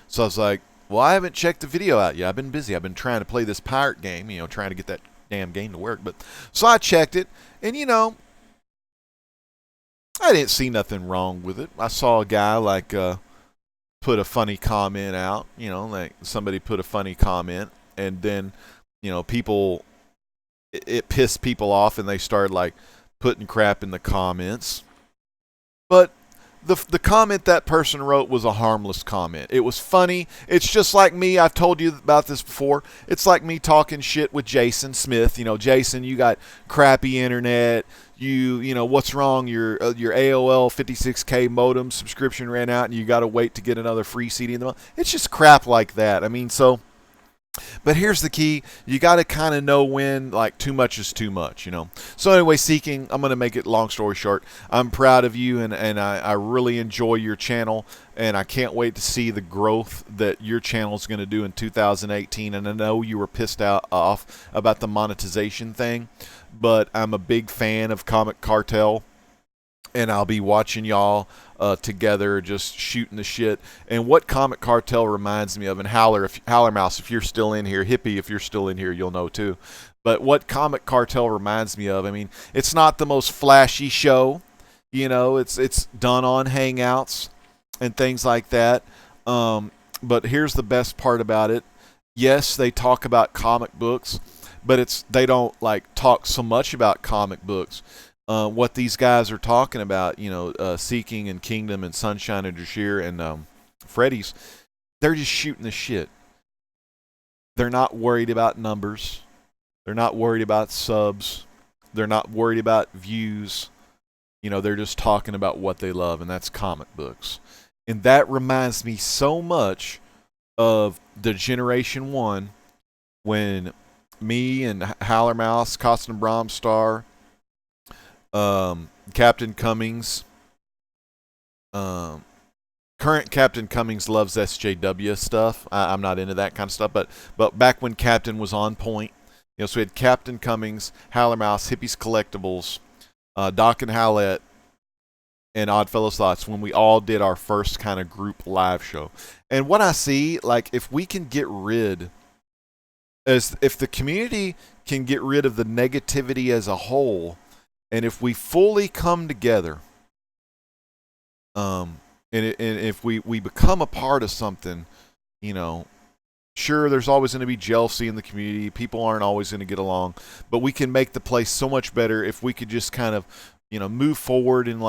So I was like, well, I haven't checked the video out yet. I've been busy. I've been trying to play this pirate game, you know, trying to get that damn game to work. But so I checked it, and you know, I didn't see nothing wrong with it. I saw a guy like put a funny comment out, you know, like somebody put a funny comment, and then, you know, people, it pissed people off, and they started like putting crap in the comments. But the comment that person wrote was a harmless comment. It was funny. It's just like me. I've told you about this before. It's like me talking shit with Jason Smith. You know, Jason, you got crappy internet. You know, what's wrong? Your AOL 56K modem subscription ran out, and you got to wait to get another free CD in the month. It's just crap like that. I mean, so. But here's the key. You got to kind of know when, like, too much is too much, you know. So anyway, Seeking, I'm going to make it long story short. I'm proud of you, and I really enjoy your channel, and I can't wait to see the growth that your channel is going to do in 2018. And I know you were pissed off about the monetization thing, but I'm a big fan of Comic Cartel, and I'll be watching y'all together, just shooting the shit. And what Comic Cartel reminds me of, and Howler Mouse, if you're still in here, Hippie, if you're still in here, you'll know too. But what Comic Cartel reminds me of, I mean, it's not the most flashy show, you know. It's done on Hangouts and things like that. But here's the best part about it: yes, they talk about comic books, but they don't like talk so much about comic books. What these guys are talking about, Seeking and Kingdom and Sunshine and Drashir and Freddy's, they're just shooting the shit. They're not worried about numbers. They're not worried about subs. They're not worried about views. They're just talking about what they love, and that's comic books. And that reminds me so much of the Generation 1 when me and Howler Mouse, Costin Bromstar, Captain Cummings, current Captain Cummings loves SJW stuff. I'm not into that kind of stuff, but back when Captain was on point, so we had Captain Cummings, Howler Mouse, Hippies Collectibles, Doc and Howlett, and Oddfellows Thoughts when we all did our first kind of group live show. And what I see, like, if we can get rid, if the community can get rid of the negativity as a whole, and if we fully come together, and if we become a part of something, sure, there's always going to be jealousy in the community. People aren't always going to get along, but we can make the place so much better if we could just kind of, move forward and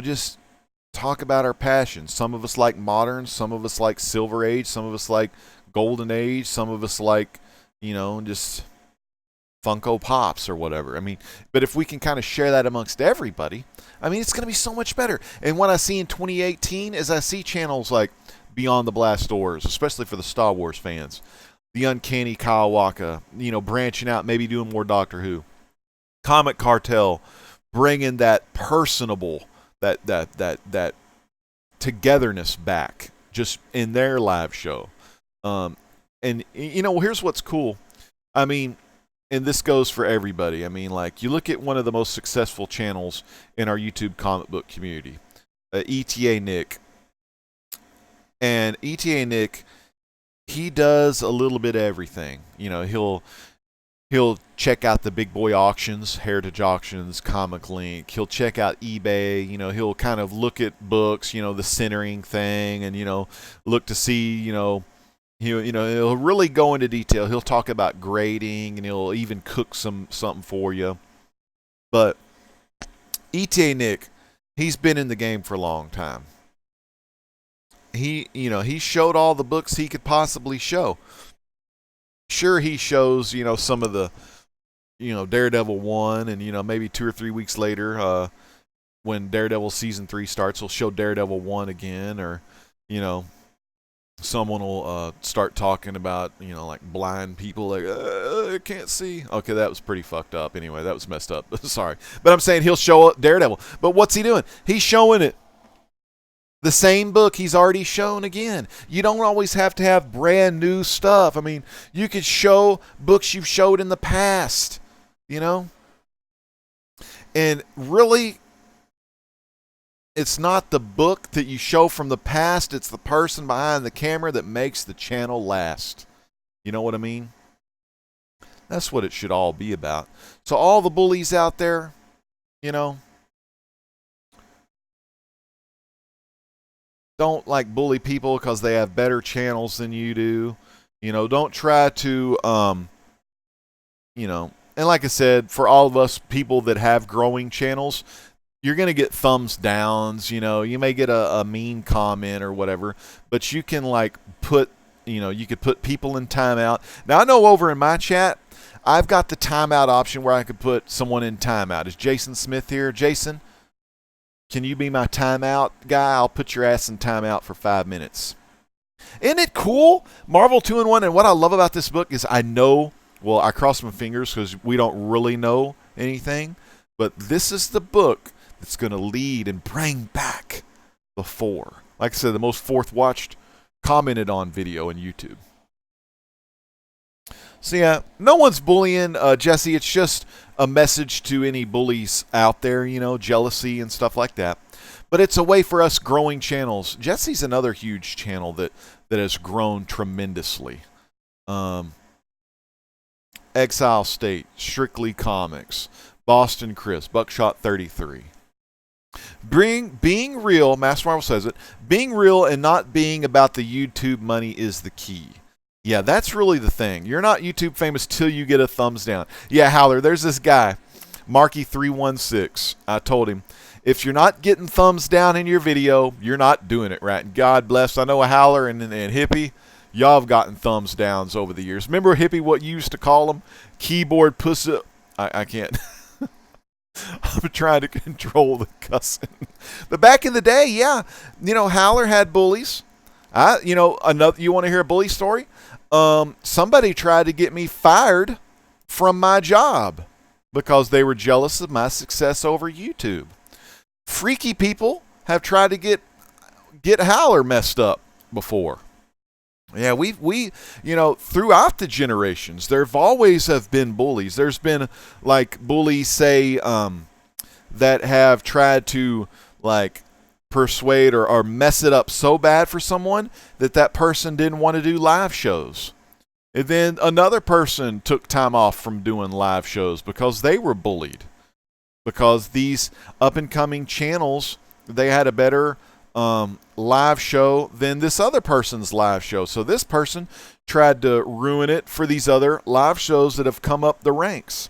just talk about our passions. Some of us like modern, some of us like Silver Age, some of us like Golden Age, some of us like, just Funko Pops or whatever. But if we can kind of share that amongst everybody, it's going to be so much better. And what I see in 2018 is I see channels like Beyond the Blast Doors, especially for the Star Wars fans, the Uncanny Kawaka, branching out, maybe doing more Doctor Who, Comic Cartel, bringing that personable, that togetherness back, just in their live show. And here's what's cool. And this goes for everybody. You look at one of the most successful channels in our YouTube comic book community, ETA Nick. And ETA Nick, he does a little bit of everything. He'll check out the big boy auctions, Heritage Auctions, Comic Link. He'll check out eBay. He'll kind of look at books, the centering thing, and look to see, he'll really go into detail. He'll talk about grading, and he'll even cook something for you. But ETA Nick, he's been in the game for a long time. He showed all the books he could possibly show. Sure, he shows, some of the, Daredevil 1, and, maybe 2 or 3 weeks later, when Daredevil Season 3 starts, he'll show Daredevil 1 again, or, someone will start talking about, like blind people, like, I can't see. Okay, that was pretty fucked up. Anyway, that was messed up. Sorry. But I'm saying he'll show Daredevil. But what's he doing? He's showing it. The same book he's already shown again. You don't always have to have brand new stuff. You could show books you've showed in the past, And really, it's not the book that you show from the past. It's the person behind the camera that makes the channel last. You know what I mean? That's what it should all be about. So all the bullies out there, don't bully people because they have better channels than you do. Don't try to, and like I said, for all of us people that have growing channels, you're going to get thumbs downs. You may get a mean comment or whatever, but you can put, you could put people in timeout. Now I know over in my chat, I've got the timeout option where I could put someone in timeout. Is Jason Smith here? Jason, can you be my timeout guy? I'll put your ass in timeout for 5 minutes. Isn't it cool? Marvel 2-in-1. And what I love about this book is I cross my fingers because we don't really know anything. But this is the book that's going to lead and bring back the 4. Like I said, the most fourth watched, commented on video on YouTube. So yeah, no one's bullying Jesse. It's just a message to any bullies out there, jealousy and stuff like that. But it's a way for us growing channels. Jesse's another huge channel that has grown tremendously. Exile State, Strictly Comics, Boston Chris, Buckshot 33. Being real, Master Marvel says it, being real and not being about the YouTube money is the key. Yeah, that's really the thing. You're not YouTube famous till you get a thumbs down. Yeah, Howler, there's this guy, Marky316. I told him, if you're not getting thumbs down in your video, you're not doing it right. And God bless. I know a Howler and Hippie, y'all have gotten thumbs downs over the years. Remember Hippie, what you used to call them? Keyboard pussy. I can't. I'm trying to control the cussing. But back in the day, yeah, Howler had bullies. You want to hear a bully story? Somebody tried to get me fired from my job because they were jealous of my success over YouTube. Freaky people have tried to get Howler messed up before. Yeah, we throughout the generations, there always have been bullies. There's been like bullies, say, that have tried to like persuade or mess it up so bad for someone that person didn't want to do live shows. And then another person took time off from doing live shows because they were bullied. Because these up-and-coming channels, they had a better live show than this other person's live show. So this person tried to ruin it for these other live shows that have come up the ranks.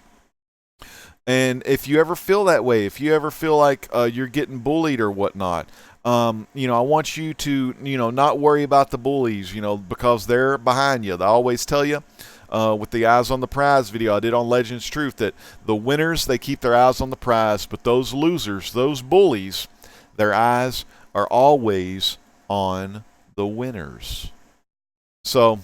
And if you ever feel that way, if you ever feel like you're getting bullied or whatnot, I want you to, not worry about the bullies, because they're behind you. They always tell you with the Eyes on the Prize video I did on Legends Truth that the winners, they keep their eyes on the prize, but those losers, those bullies, their eyes are always on the winners. So,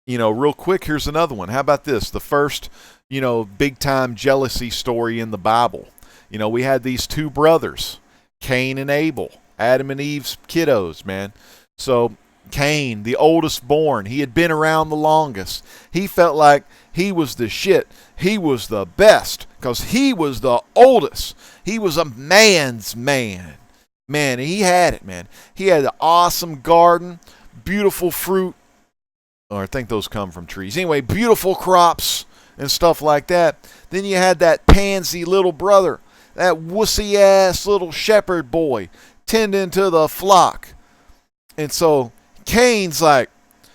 real quick, here's another one. How about this? The first, big-time jealousy story in the Bible. We had these two brothers, Cain and Abel, Adam and Eve's kiddos, man. So Cain, the oldest born, he had been around the longest. He felt like he was the shit. He was the best because he was the oldest. He was a man's man. Man, he had it, man. He had an awesome garden, beautiful fruit. Or I think those come from trees. Anyway, beautiful crops and stuff like that. Then you had that pansy little brother, that wussy-ass little shepherd boy tending to the flock. And so Cain's like,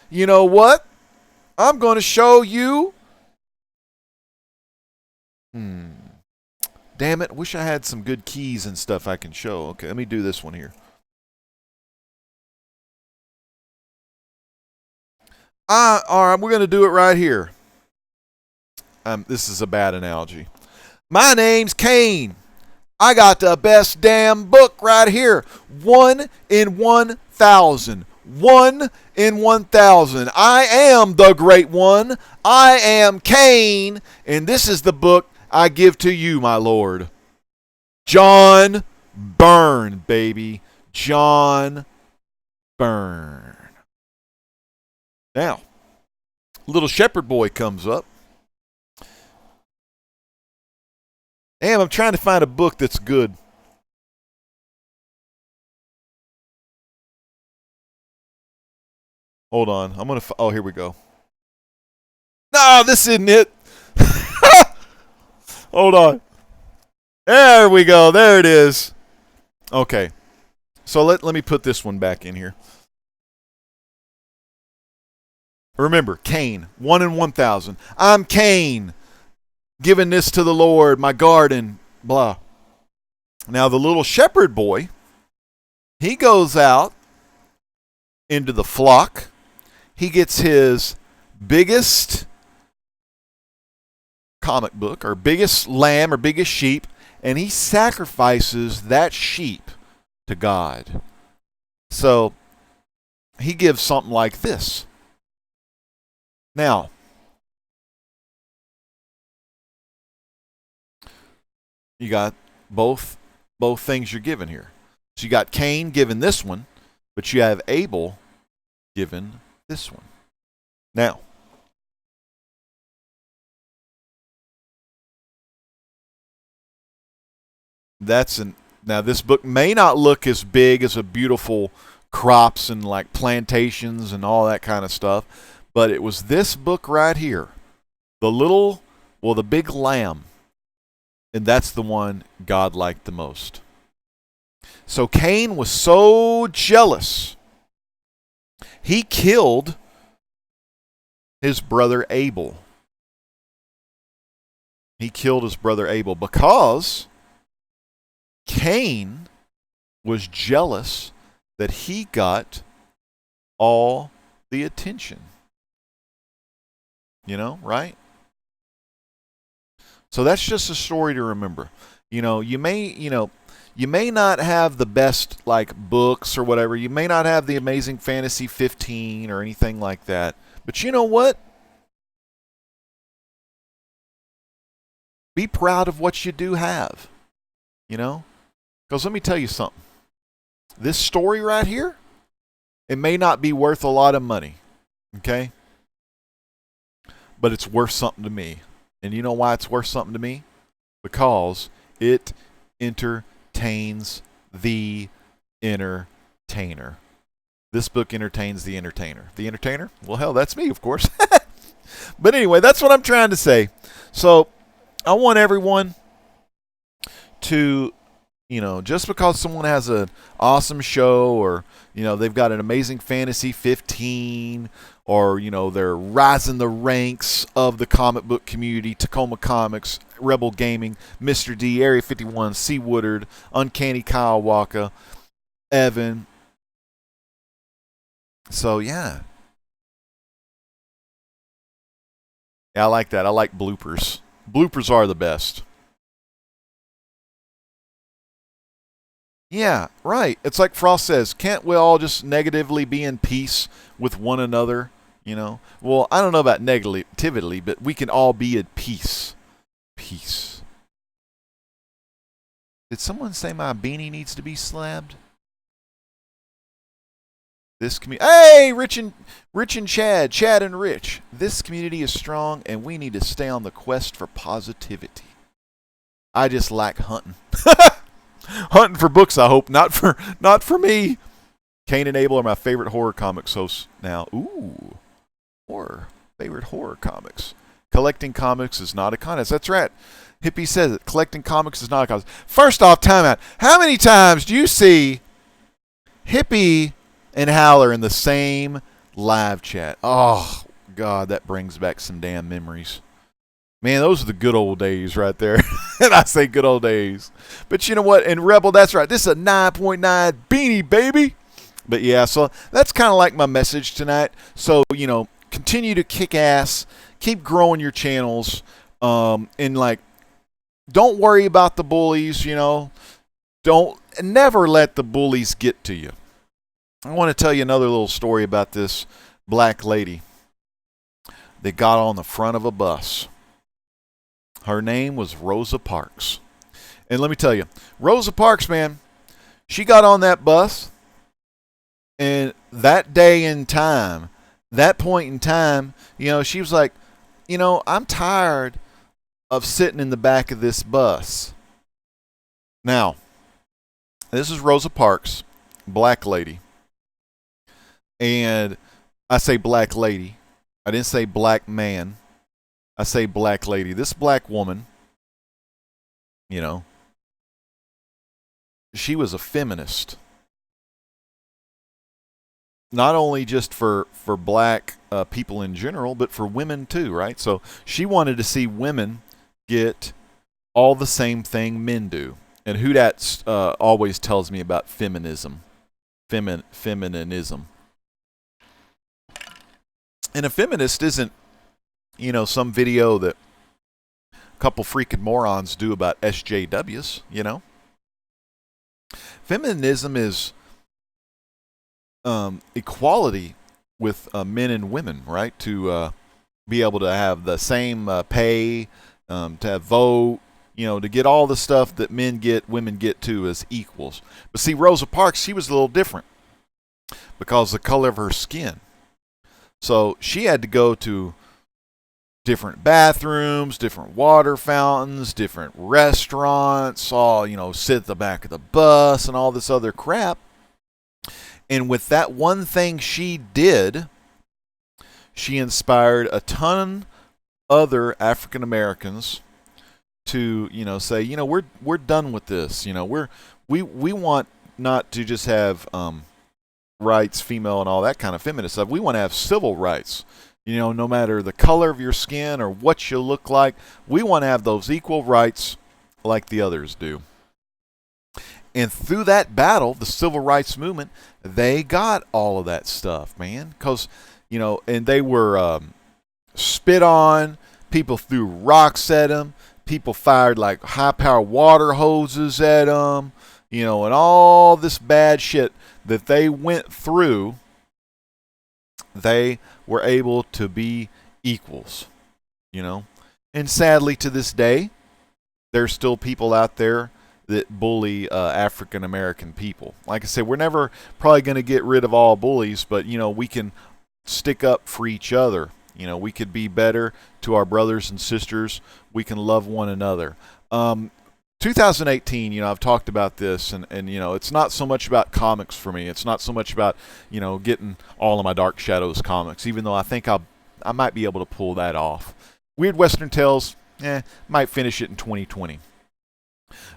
you know what? I'm going to show you. Damn it. Wish I had some good keys and stuff I can show. Okay, let me do this one here. All right, we're going to do it right here. This is a bad analogy. My name's Cain. I got the best damn book right here. 1 in 1,000. 1 in 1,000. I am the great one. I am Cain. And this is the book I give to you, my Lord. John Byrne, baby. John Byrne. Now, little shepherd boy comes up. Damn, I'm trying to find a book that's good. Hold on. I'm going to... Oh, here we go. No, this isn't it. Hold on. There we go. There it is. Okay. So let me put this one back in here. Remember, Cain, 1 in 1,000. I'm Cain, giving this to the Lord, my garden, blah. Now, the little shepherd boy, he goes out into the flock. He gets his biggest comic book or biggest lamb or biggest sheep, and he sacrifices that sheep to God. So he gives something like this. Now, you got both things you're given here. So you got Cain given this one, but you have Abel given this one. Now, now this book may not look as big as a beautiful crops and like plantations and all that kind of stuff, but it was this book right here, the big lamb, and that's the one God liked the most. So Cain was so jealous, he killed his brother Abel. He killed his brother Abel because Cain was jealous that he got all the attention. You know, right? So that's just a story to remember. You may not have the best like books or whatever. You may not have the Amazing Fantasy 15 or anything like that. But you know what? Be proud of what you do have. Because let me tell you something. This story right here, it may not be worth a lot of money. Okay? But it's worth something to me. And you know why it's worth something to me? Because it entertains the entertainer. This book entertains the entertainer. The entertainer? Well, hell, that's me, of course. But anyway, that's what I'm trying to say. So I want everyone to, just because someone has an awesome show or, they've got an Amazing Fantasy 15 or, they're rising the ranks of the comic book community, Tacoma Comics, Rebel Gaming, Mr. D, Area 51, C. Woodard, Uncanny Kyle Walker, Evan. So, yeah. Yeah, I like that. I like bloopers. Bloopers are the best. Yeah, right. It's like Frost says, can't we all just negatively be in peace with one another? Well, I don't know about negativity, but we can all be at peace. Peace. Did someone say my beanie needs to be slabbed? This community. Hey, Rich and Chad and Rich. This community is strong, and we need to stay on the quest for positivity. I just like hunting. Hunting for books, I hope, not for me. Cain and Abel are my favorite horror comics hosts now. Ooh, favorite horror comics. Collecting comics is not a contest. That's right. Hippie says it. Collecting comics is not a contest. First off, time out. How many times do you see Hippie and Howler in the same live chat? Oh, God, that brings back some damn memories. Man, those are the good old days right there. And I say good old days. But you know what? And Rebel, that's right. This is a 9.9 beanie, baby. But yeah, so that's kind of like my message tonight. So, continue to kick ass. Keep growing your channels. And don't worry about the bullies, never let the bullies get to you. I want to tell you another little story about this black lady that got on the front of a bus. Her name was Rosa Parks. And let me tell you, Rosa Parks, man, she got on that bus, and that day in time, that point in time, she was like, I'm tired of sitting in the back of this bus. Now, this is Rosa Parks, black lady. And I say black lady. I didn't say black man. I say black lady. This black woman, she was a feminist. Not only just for black people in general, but for women too, right? So she wanted to see women get all the same thing men do. And who that always tells me about feminism. Feminism. And a feminist isn't, some video that a couple freaking morons do about SJWs, Feminism is equality with men and women, right? To be able to have the same pay, to have vote, to get all the stuff that men get, women get too as equals. But see, Rosa Parks, she was a little different because of the color of her skin. So she had to go to different bathrooms, different water fountains, different restaurants, all, sit at the back of the bus and all this other crap. And with that one thing she did, she inspired a ton other African Americans to, say, we're done with this. We want not to just have rights, female and all that kind of feminist stuff. We want to have civil rights. You know, no matter the color of your skin or what you look like, we want to have those equal rights like the others do. And through that battle, the civil rights movement, they got all of that stuff, man. Because, you know, and they were spit on, people threw rocks at them, people fired like high-power water hoses at them, you know, and all this bad shit that they went through, they were able to be equals, you know. And sadly, to this day, there's still people out there that bully African American people. Like I said, we're never probably going to get rid of all bullies, but you know, we can stick up for each other. You know, we could be better to our brothers and sisters. We can love one another. 2018, you know, I've talked about this, and you know, it's not so much about comics for me. It's not so much about, you know, getting all of my Dark Shadows comics, even though I think I might be able to pull that off. Weird Western Tales, might finish it in 2020.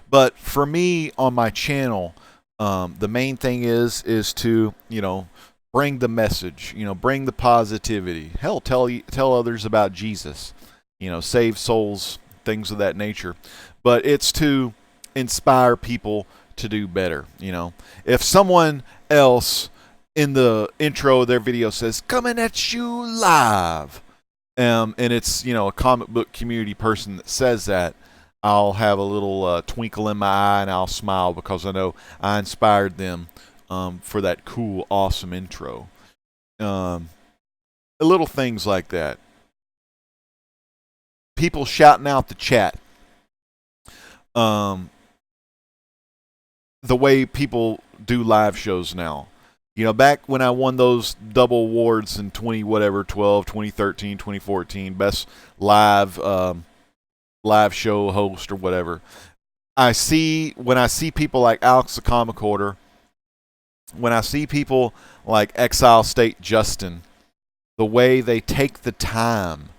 But for me on my channel, the main thing is to, you know, bring the message, you know, bring the positivity. Hell, tell others about Jesus, you know, save souls, things of that nature. But it's to inspire people to do better, you know. If someone else in the intro of their video says, "Coming at you live," and it's, you know, a comic book community person that says that, I'll have a little twinkle in my eye and I'll smile because I know I inspired them for that cool, awesome intro. Little things like that. People shouting out the chat. The way people do live shows now. You know, back when I won those double awards in 2013, 2014, best live show host or whatever. When I see people like Alex the Comic Hoarder, when I see people like Exile State Justin, the way they take the time,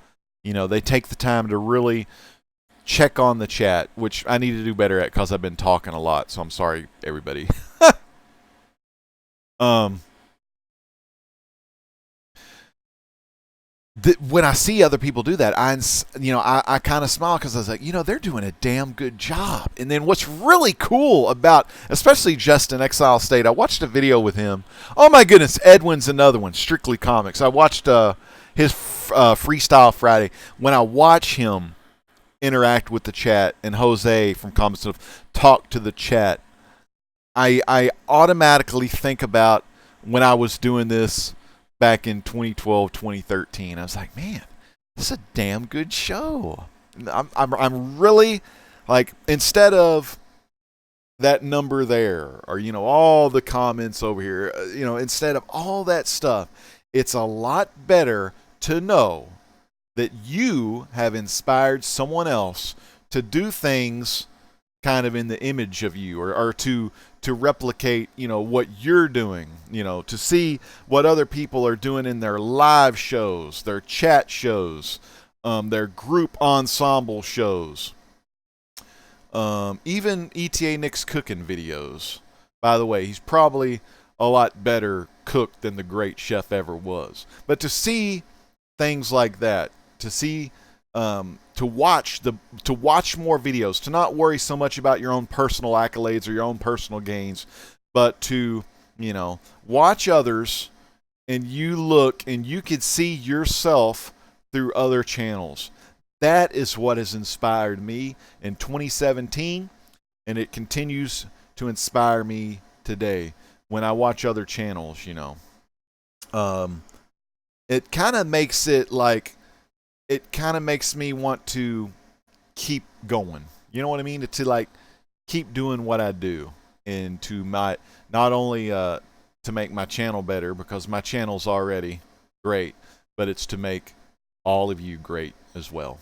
you know, they take the time to really check on the chat, which I need to do better at because I've been talking a lot, so I'm sorry, everybody. When I see other people do that, I kind of smile because I was like, you know, they're doing a damn good job. And then what's really cool about, especially Justin Exile State, I watched a video with him. Oh my goodness, Edwin's another one, Strictly Comics. I watched his Freestyle Friday. When I watch him interact with the chat and Jose from Comic Stuff talk to the chat, I automatically think about when I was doing this back in 2012, 2013. I was like, man, this is a damn good show. I'm really, like, instead of that number there, or, you know, all the comments over here, you know, instead of all that stuff, it's a lot better to know that you have inspired someone else to do things kind of in the image of you, or to replicate, you know, what you're doing, you know, to see what other people are doing in their live shows, their chat shows, their group ensemble shows, even ETA Nick's cooking videos. By the way, he's probably a lot better cook than the great chef ever was. But to see things like that, to see to watch more videos, to not worry so much about your own personal accolades or your own personal gains, but to, you know, watch others, and you look and you could see yourself through other channels. That is what has inspired me in 2017, and it continues to inspire me today when I watch other channels, you know. It kind of makes it like, it kind of makes me want to keep going. You know what I mean? To like keep doing what I do, and to not only to make my channel better, because my channel's already great, but it's to make all of you great as well.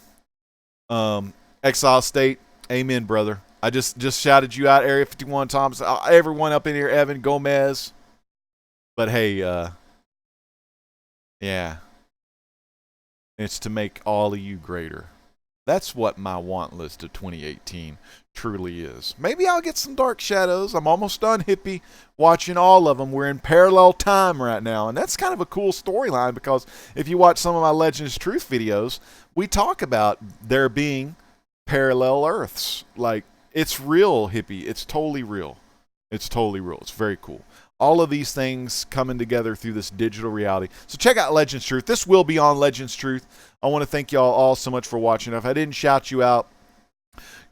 Exile State, amen, brother. I just shouted you out, Area 51 times. Everyone up in here, Evan Gomez. But hey, yeah. It's to make all of you greater. That's what my want list of 2018 truly is. Maybe I'll get some Dark Shadows. I'm almost done, Hippie, watching all of them. We're in parallel time right now, and that's kind of a cool storyline because if you watch some of my Legends Truth videos, we talk about there being parallel Earths. Like, it's real, Hippie. It's totally real. It's totally real. It's very cool. All of these things coming together through this digital reality. So check out Legends Truth. This will be on Legends Truth. I want to thank y'all all so much for watching. If I didn't shout you out,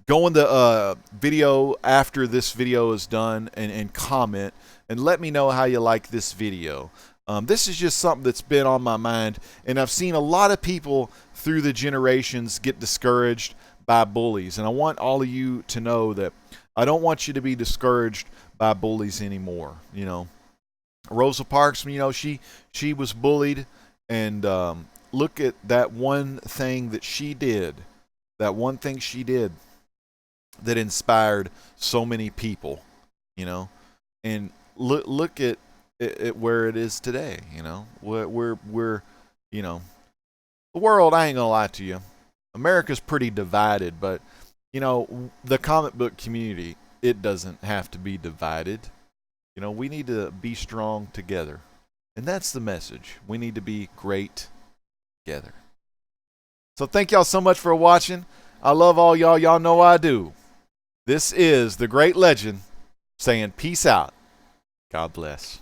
go in the video after this video is done and comment and let me know how you like this video. This is just something that's been on my mind, and I've seen a lot of people through the generations get discouraged by bullies, and I want all of you to know that I don't want you to be discouraged by bullies anymore. You know, Rosa Parks, you know, she was bullied, and look at that one thing that she did. That one thing she did that inspired so many people, you know, and look at where it is today. You know, we're you know, the world. I ain't gonna lie to you, America's pretty divided, but you know, the comic book community, it doesn't have to be divided. You know, we need to be strong together. And that's the message. We need to be great together. So thank y'all so much for watching. I love all y'all. Y'all know I do. This is the great legend saying peace out. God bless.